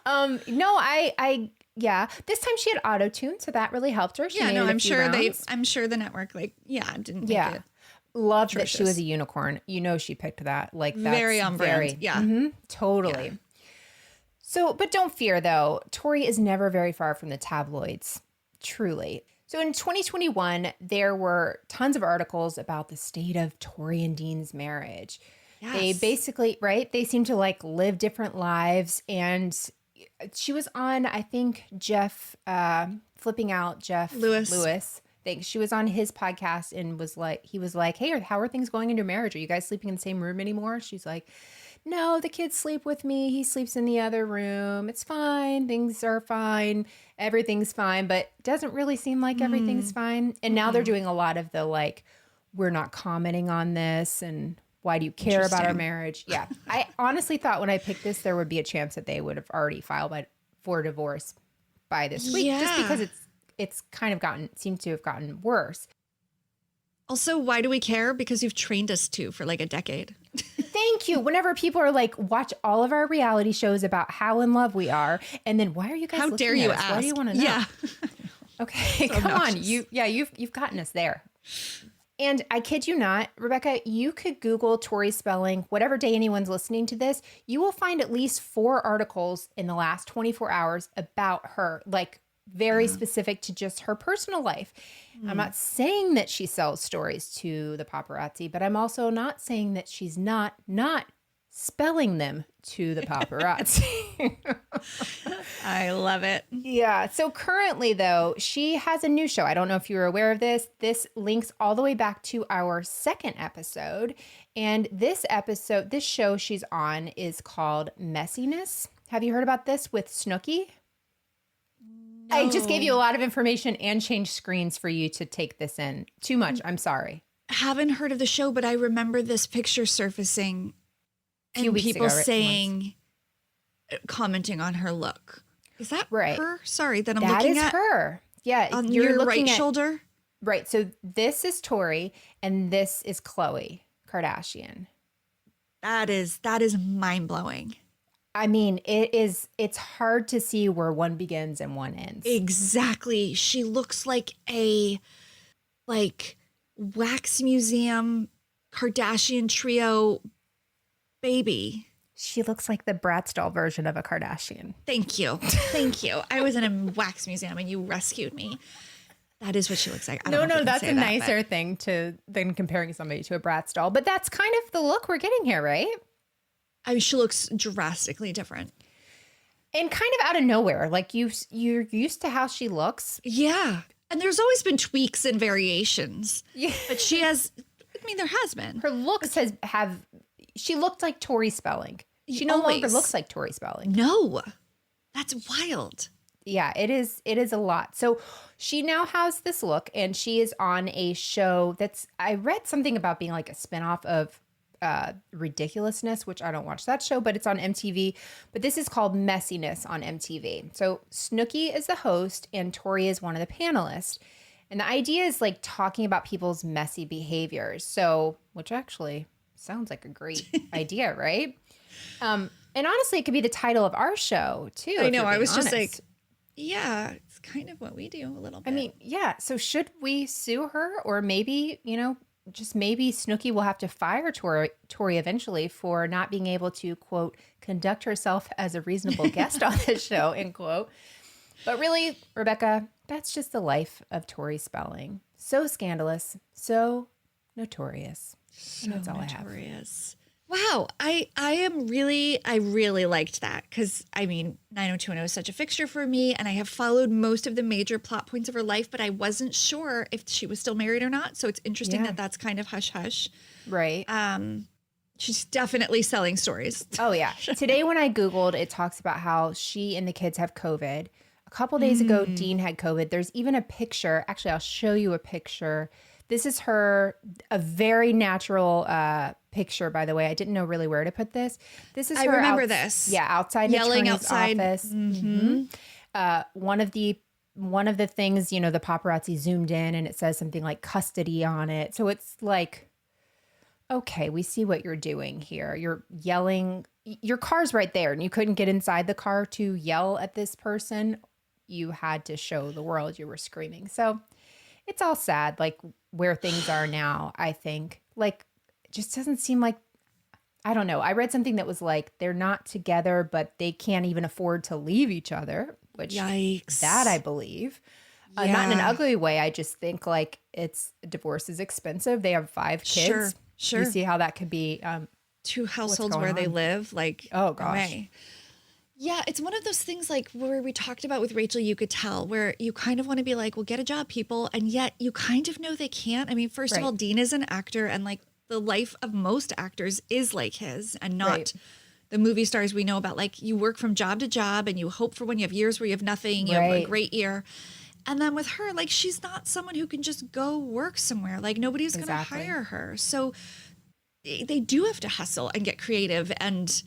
No, I Yeah. This time she had auto-tune, so that really helped her. She Yeah, made no, it a I'm few sure rounds. I'm sure the network didn't make Yeah. it. Loved that she atrocious. was a unicorn. You know she picked that. Like that's Very on brand. Yeah. Totally. Yeah. So, but don't fear though. Tori is never very far from the tabloids. Truly. So in 2021, there were tons of articles about the state of Tori and Dean's marriage. They Yes. basically, right? They seem to like live different lives. And she was on, I think, Jeff, flipping out Jeff Lewis. She was on his podcast and he was like, hey, how are things going in your marriage? Are you guys sleeping in the same room anymore? She's like, no, the kids sleep with me. He sleeps in the other room. It's fine. Things are fine. Everything's fine. But it doesn't really seem like everything's fine. And now they're doing a lot of the like, we're not commenting on this. And why do you care about our marriage? Yeah. I honestly thought when I picked this, there would be a chance that they would have already filed for divorce by this week. Just because it's kind of seemed to have gotten worse. Also, why do we care? Because you've trained us to for like a decade. Thank you. Whenever people are like, watch all of our reality shows about how in love we are, and then why are you guys? How looking dare at you us? ask? Why do you want to know? Yeah. Okay, come on. You've gotten us there. And I kid you not, Rebekah, you could Google Tori Spelling, whatever day anyone's listening to this, you will find at least 4 articles in the last 24 hours about her, like very specific to just her personal life. I'm not saying that she sells stories to the paparazzi, but I'm also not saying that she's not spelling them to the paparazzi. I love it. Yeah. So currently, though, she has a new show. I don't know if you were aware of this. This links all the way back to our second episode. And this show she's on is called Messiness. Have you heard about this with Snooki? No. I just gave you a lot of information and changed screens for you to take this in. Too much. I'm sorry. Haven't heard of the show, but I remember this picture surfacing and people saying, commenting on her look. Is that her? Sorry, that I'm looking at. That is her. Yeah. On your right shoulder? Right. So this is Tori and this is Khloe Kardashian. That is mind blowing. I mean, it's hard to see where one begins and one ends. Exactly. She looks like a wax museum Kardashian trio baby. She looks like the Bratz doll version of a Kardashian. Thank you. Thank you. I was in a wax museum and you rescued me. That is what she looks like. No, that's a nicer thing than comparing somebody to a Bratz doll. But that's kind of the look we're getting here, right? I mean, she looks drastically different. And kind of out of nowhere. Like you're used to how she looks. Yeah. And there's always been tweaks and variations. Yeah. But she has, I mean, there has been. Her looks she looked like Tori Spelling. She no longer looks like Tori Spelling. No. That's wild. Yeah, it is a lot. So she now has this look and she is on a show I read something about being like a spinoff of Ridiculousness, which I don't watch that show, but it's on MTV. But this is called Messiness on MTV. So Snooki is the host and Tori is one of the panelists. And the idea is like talking about people's messy behaviors. So, which actually sounds like a great idea, right? And honestly, it could be the title of our show too. I know. I was just like, yeah, it's kind of what we do a little bit. I mean, yeah. So should we sue her, or maybe, just maybe Snooki will have to fire Tori eventually for not being able to, quote, conduct herself as a reasonable guest on the show, end quote. But really, Rebekah, that's just the life of Tori Spelling. So scandalous, so notorious. So that's all notorious. Wow. I really liked that because, I mean, 90210 is such a fixture for me, and I have followed most of the major plot points of her life, but I wasn't sure if she was still married or not. So it's interesting that that's kind of hush-hush. Right. She's definitely selling stories. Oh, yeah. Today when I Googled, it talks about how she and the kids have COVID. A couple days ago, Dean had COVID. There's even a picture. Actually, I'll show you a picture. This is a very natural picture, by the way. I didn't know really where to put this. This is her. I remember this. Yeah, outside yelling attorney's outside office. One of the things, the paparazzi zoomed in and it says something like custody on it. So it's like, okay, we see what you're doing here. You're yelling. Your car's right there, and you couldn't get inside the car to yell at this person. you had to show the world you were screaming. So it's all sad, like where things are now, I think. Like, it just doesn't seem like, I don't know. I read something that was like, they're not together, but they can't even afford to leave each other, which Yikes. that I believe. Not in an ugly way. I just think like divorce is expensive. They have 5 kids. Sure. You see how that could be 2 households going where they on? live. Like, Oh, no gosh. way. Yeah, it's one of those things like where we talked about with Rachel, you could tell where you kind of want to be like, well, get a job, people. And yet you kind of know they can't. I mean, first of all, Dean is an actor and like the life of most actors is like his and not the movie stars we know about. Like you work from job to job and you hope for when you have years where you have nothing, you have a great year. And then with her, like she's not someone who can just go work somewhere. Like nobody's going to hire her. So they do have to hustle and get creative and,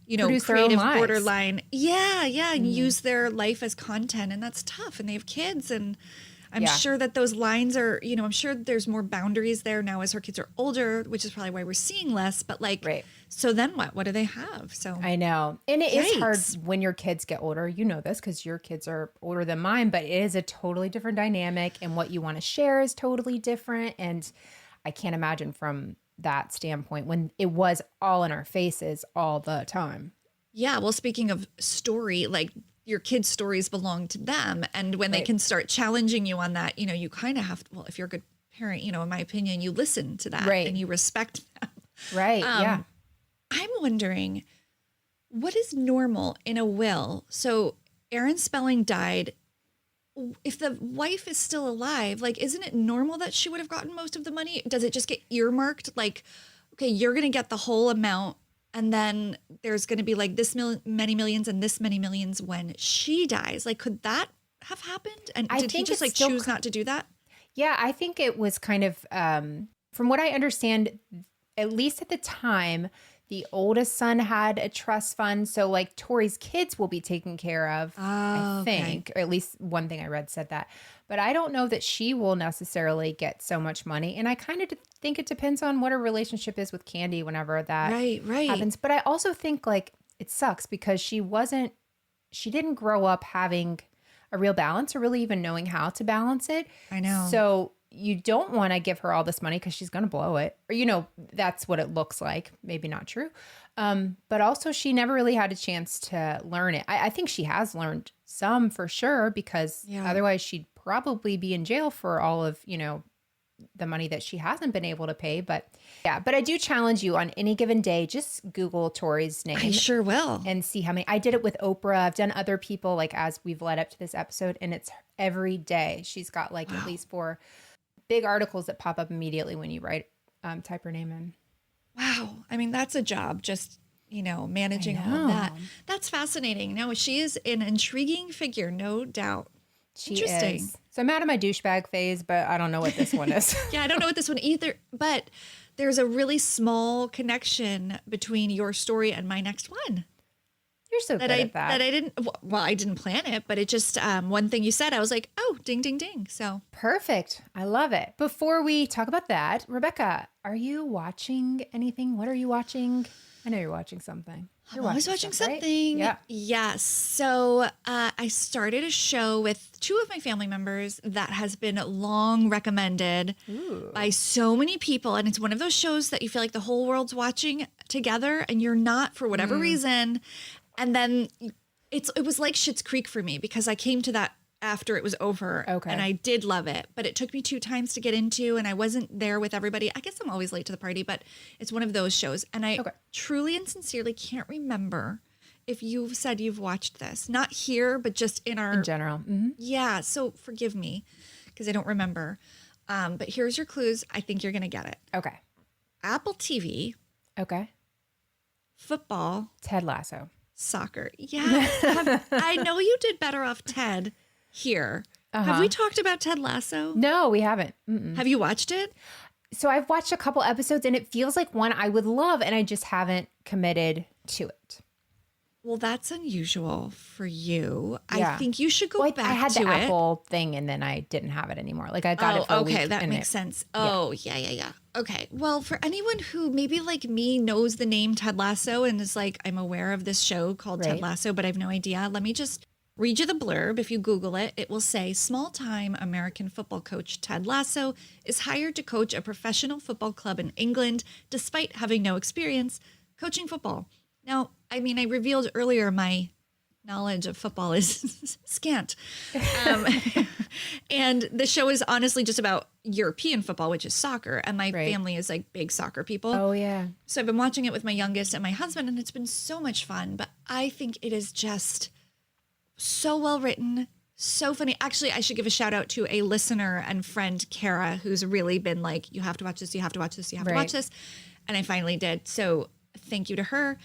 you know, Produce their own creative lives. borderline. Yeah. And use their life as content. And that's tough. And they have kids. And I'm sure that those lines are, you know, I'm sure there's more boundaries there now as her kids are older, which is probably why we're seeing less. But like, so then what? What do they have? So I know. And it is hard when your kids get older. You know this because your kids are older than mine, but it is a totally different dynamic. And what you want to share is totally different. And I can't imagine from that standpoint when it was all in our faces all the time. Yeah. Well, speaking of story, like your kids' stories belong to them. And when they can start challenging you on that, you know, you kind of have to, well, if you're a good parent, you know, in my opinion, you listen to that and you respect them. Right. Yeah. I'm wondering what is normal in a will? So Aaron Spelling died. If the wife is still alive, like, isn't it normal that she would have gotten most of the money? Does it just get earmarked? Like, okay, you're going to get the whole amount. And then there's going to be like this many millions and this many millions when she dies. Like, could that have happened? And did he just like choose not to do that? Yeah, I think it was kind of, from what I understand, at least at the time, the oldest son had a trust fund. So like Tori's kids will be taken care of, I think. Or at least one thing I read said that. But I don't know that she will necessarily get so much money. And I kind of think it depends on what her relationship is with Candy whenever that happens. But I also think like it sucks because she didn't grow up having a real balance or really even knowing how to balance it. I know. So you don't want to give her all this money because she's going to blow it. Or, you know, that's what it looks like. Maybe not true. But also she never really had a chance to learn it. I think she has learned some for sure because otherwise she'd probably be in jail for all of, you know, the money that she hasn't been able to pay. But yeah, but I do challenge you on any given day, just Google Tori's name. I sure will. And see how many. I did it with Oprah. I've done other people like as we've led up to this episode and it's every day. She's got like at least 4 big articles that pop up immediately when you type her name in. Wow. I mean, that's a job, just, you know, managing all of that. That's fascinating. No, she is an intriguing figure, no doubt. She is. So I'm out of my douchebag phase, but I don't know what this one is. Yeah, I don't know what this one either, but there's a really small connection between your story and my next one. You're so good at that. That I didn't, well, I didn't plan it, but it just, one thing you said, I was like, oh, ding, ding, ding. So perfect. I love it. Before we talk about that, Rebekah, are you watching anything? What are you watching? I know you're watching something. I'm always watching stuff, right? something. Yeah. Yes. So I started a show with 2 of my family members that has been long recommended by so many people. And it's one of those shows that you feel like the whole world's watching together and you're not for whatever reason. And then it was like Schitt's Creek for me because I came to that after it was over. Okay. And I did love it, but it took me 2 times to get into and I wasn't there with everybody. I guess I'm always late to the party, but it's one of those shows. And I truly and sincerely can't remember if you've said you've watched this, not here, but just in general. Mm-hmm. Yeah. So forgive me because I don't remember. But here's your clues. I think you're going to get it. Okay. Apple TV. Okay. Football. Ted Lasso. Soccer. Yeah. I know you did better off Ted here. Have we talked about Ted Lasso? No, we haven't. Mm-mm. Have you watched it? So I've watched a couple episodes and it feels like one I would love and I just haven't committed to it. Well, that's unusual for you. Yeah. I think you should go back to it. I had the Apple thing and then I didn't have it anymore. Like I got it for a week. Okay, that makes sense. Oh, yeah. Okay. Well, for anyone who maybe like me knows the name Ted Lasso and is like, I'm aware of this show called Ted Lasso, but I have no idea. Let me just read you the blurb. If you Google it, it will say small-time American football coach Ted Lasso is hired to coach a professional football club in England despite having no experience coaching football. Now, I mean, I revealed earlier my knowledge of football is scant. And the show is honestly just about European football, which is soccer. And my family is like big soccer people. Oh, yeah. So I've been watching it with my youngest and my husband, and it's been so much fun. But I think it is just so well written, so funny. Actually, I should give a shout out to a listener and friend, Kara, who's really been like, you have to watch this, you have to watch this, you have to watch this. And I finally did. So thank you to her.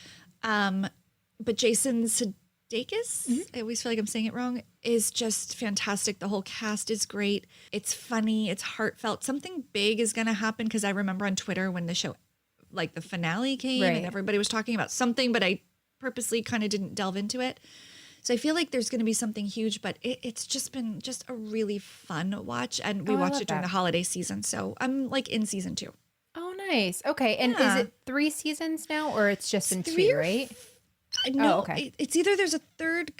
But Jason Sudeikis, I always feel like I'm saying it wrong, is just fantastic. The whole cast is great. It's funny. It's heartfelt. Something big is going to happen because I remember on Twitter when the show, like the finale came and everybody was talking about something, but I purposely kind of didn't delve into it. So I feel like there's going to be something huge, but it's just been just a really fun watch. And we watched it during the holiday season. So I'm like in season 2. Oh, nice. Okay. And is it 3 seasons now or it's just in 2, right? No, okay. It's either there's a third.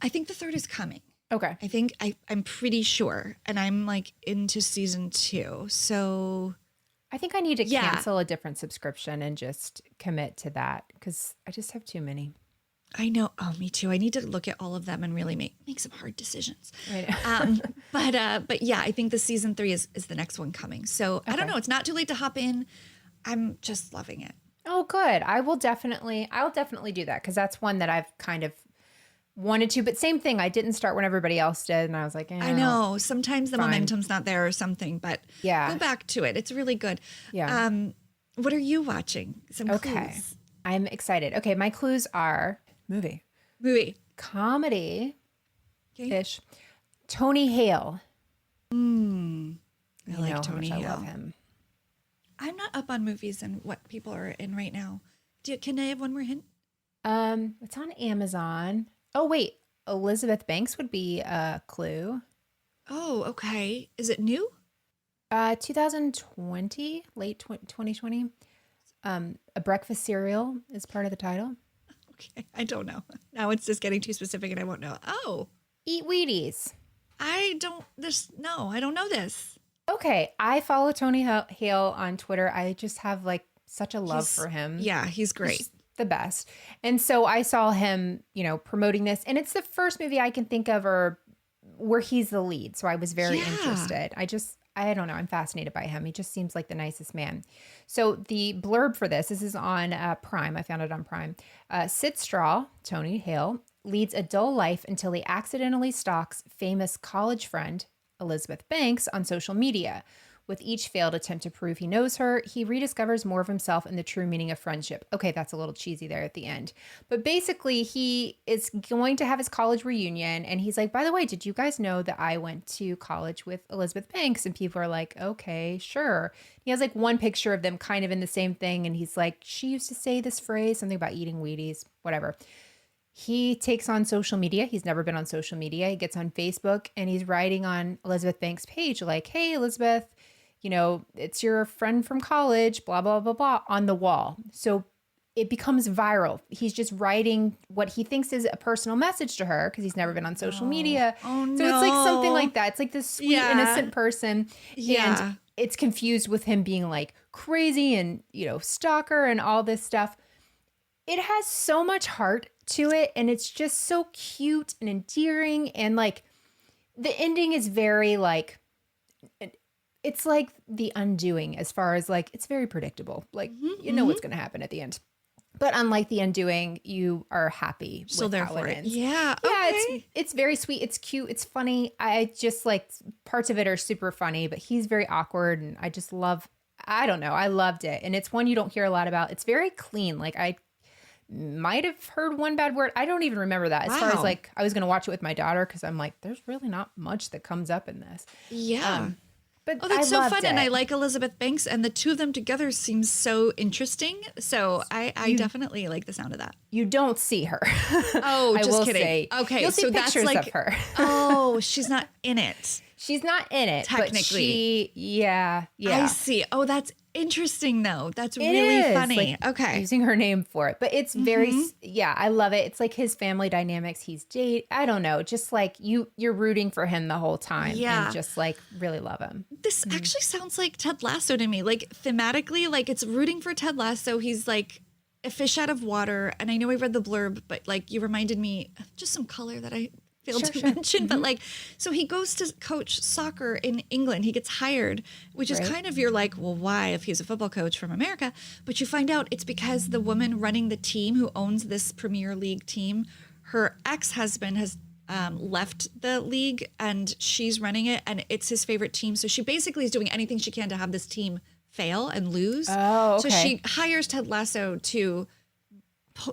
I think the third is coming. Okay. I think I'm pretty sure. And I'm like into season 2. So I think I need to cancel a different subscription and just commit to that because I just have too many. I know. Oh, me too. I need to look at all of them and really make some hard decisions. Right. But yeah, I think the season 3 is the next one coming. So I don't know. It's not too late to hop in. I'm just loving it. Oh, good. I'll definitely do that because that's one that I've kind of wanted to. But same thing. I didn't start when everybody else did. And I was like, I know. Sometimes the momentum's not there or something. But go back to it. It's really good. Yeah. What are you watching? Some clues. I'm excited. Okay. My clues are movie. Comedy-ish. Tony Hale. I like Tony Hale. I love him. I'm not up on movies and what people are in right now. Can I have one more hint? It's on Amazon. Oh, wait. Elizabeth Banks would be a clue. Oh, okay. Is it new? 2020, late 2020. A breakfast cereal is part of the title. Okay. I don't know. Now it's just getting too specific and I won't know. Oh. Eat Wheaties. I don't know this. Okay. I follow Tony Hale on Twitter. I just have like such a love for him. Yeah, he's great. He's the best. And so I saw him, promoting this. And it's the first movie I can think of where he's the lead. So I was very interested. I don't know. I'm fascinated by him. He just seems like the nicest man. So the blurb for this is on Prime. I found it on Prime. Sid Straw, Tony Hale, leads a dull life until he accidentally stalks famous college friend Elizabeth Banks on social media. With each failed attempt to prove he knows her, he rediscovers more of himself and the true meaning of friendship. Okay, that's a little cheesy there at the end. But basically, he is going to have his college reunion, and he's like, by the way, did you guys know that I went to college with Elizabeth Banks? And people are like, okay, sure. He has like one picture of them kind of in the same thing, and he's like, she used to say this phrase, something about eating Wheaties, whatever. He takes on social media. He's never been on social media. He gets on Facebook, and he's writing on Elizabeth Banks' page like, hey, Elizabeth, it's your friend from college, blah, blah, blah, blah, on the wall. So it becomes viral. He's just writing what he thinks is a personal message to her because he's never been on social media. Oh, no. So it's like something like that. It's like this sweet, innocent person. Yeah. And it's confused with him being like crazy and, stalker and all this stuff. It has so much heart to it. And it's just so cute and endearing. And like the ending is very like... It's like The Undoing as far as like, it's very predictable. Like, what's going to happen at the end. But unlike The Undoing, you are happy so with how it ends. Yeah. Yeah, okay. it's very sweet. It's cute. It's funny. I just like parts of it are super funny, but he's very awkward. And I just I don't know. I loved it. And it's one you don't hear a lot about. It's very clean. Like I might have heard one bad word. I don't even remember that. As far as like, I was going to watch it with my daughter because I'm like, there's really not much that comes up in this. Yeah. But that's so fun. It. And I like Elizabeth Banks, and the two of them together seems so interesting. So I definitely like the sound of that. You don't see her. Oh, just kidding. Say. Okay, you'll see so pictures that's like of her. Oh, she's not in it. She's not in it. Technically. But yeah. I see. Oh, that's interesting, though. That's It really is, funny. like, Okay. using her name for it, but it's very, yeah, I love it. It's like his family dynamics. He's I don't know, just like you're rooting for him the whole time, Yeah. and just like really love him. This actually sounds like Ted Lasso to me. Like thematically, like it's rooting for Ted Lasso. He's like a fish out of water. And I know I read the blurb, but like you reminded me of just some color that I failed to mention. But like, so he goes to coach soccer in England. He gets hired, which is kind of, you're like, well, why if he's a football coach from America? But you find out it's because the woman running the team who owns this Premier League team, her ex-husband has left the league and she's running it and it's his favorite team. So she basically is doing anything she can to have this team fail and lose. Oh, okay. So she hires Ted Lasso to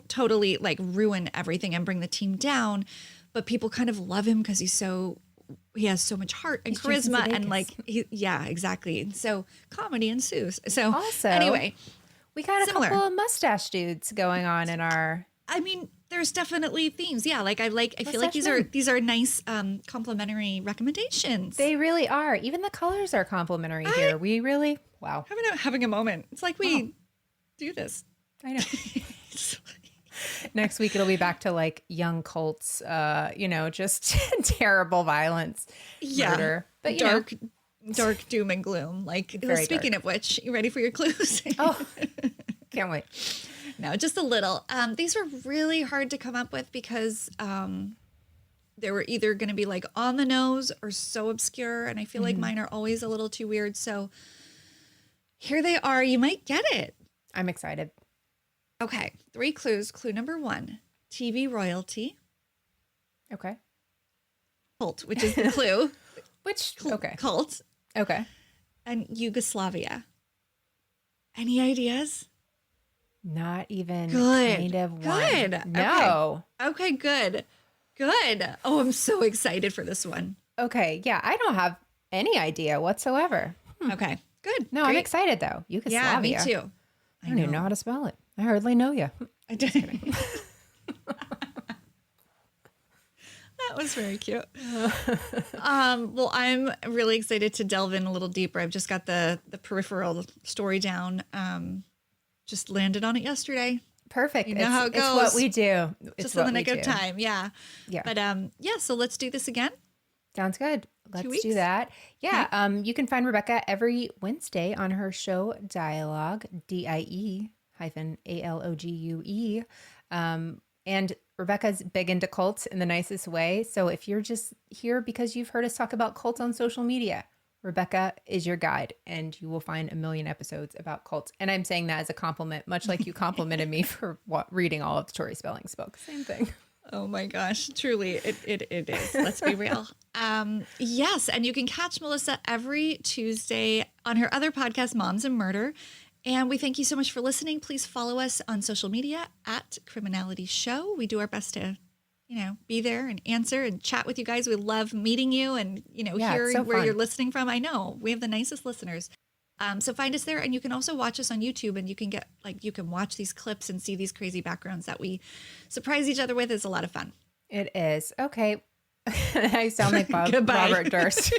totally like ruin everything and bring the team down. But people kind of love him because he has so much heart and charisma and like, yeah, exactly. So comedy ensues. So Also, anyway, we got a similar. couple of mustache dudes going on in our. I mean, there's definitely themes. Yeah, I feel like Mustache these are nice complimentary recommendations. They really are. Even the colors are complimentary here. We really, wow. having a moment. It's like we do this. I know. Next week it'll be back to like young cults, just terrible violence, murder. But dark doom and gloom. Like speaking of which, you ready for your clues? Oh, can't wait. No, just a little. These were really hard to come up with because they were either going to be like on the nose or so obscure, and I feel like mine are always a little too weird. So here they are. You might get it. I'm excited. Okay, 3 clues. Clue number 1, TV royalty. Okay. Cult, which is the clue. Okay. Cult. Okay. And Yugoslavia. Any ideas? Not even Good. kind of one. Good. No. Okay, good. Good. Oh, I'm so excited for this one. Okay. Yeah, I don't have any idea whatsoever. Okay, good. No, Great. I'm excited though. Yugoslavia. Yeah, me too. I don't even know how to spell it. I hardly know you. I did. That was very cute. Well, I'm really excited to delve in a little deeper. I've just got the peripheral story down. Just landed on it yesterday. Perfect. You know how it It's goes. what we do. It's Just in the what nick we of do. time. Yeah. Yeah. But yeah, so let's do this again. Sounds good. Let's weeks? do that. Yeah. You can find Rebekah every Wednesday on her show Dialogue, DIE-ALOGUE. And Rebekah's big into cults in the nicest way. So if you're just here because you've heard us talk about cults on social media, Rebekah is your guide and you will find a million episodes about cults. And I'm saying that as a compliment, much like you complimented me for reading all of Tori Spelling's book. Same thing. Oh my gosh, truly, it is. Let's be real. Yes, and you can catch Melissa every Tuesday on her other podcast, Moms and Murder. And we thank you so much for listening. Please follow us on social media at criminalityshow. We do our best to, be there and answer and chat with you guys. We love meeting you and, hearing so where fun. you're listening from. I know we have the nicest listeners. So find us there, and you can also watch us on YouTube, and you can watch these clips and see these crazy backgrounds that we surprise each other with. It's a lot of fun. It is. Okay. I sound like Goodbye. Robert Durst.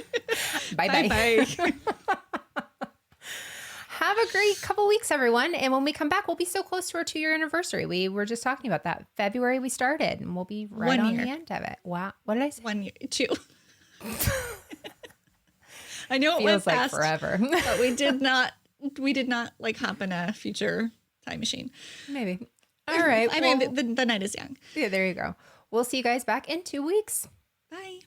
Bye-bye. Bye. Have a great couple weeks, everyone. And when we come back, we'll be so close to our 2-year anniversary. We were just talking about that. February we started, and we'll be right 1 on year. the end of it. Wow. What did I say? 1 year, 2. I know it Feels went like fast, forever. but we did not like hop in a future time machine. Maybe. All right. I mean, the night is young. Yeah, there you go. We'll see you guys back in 2 weeks. Bye.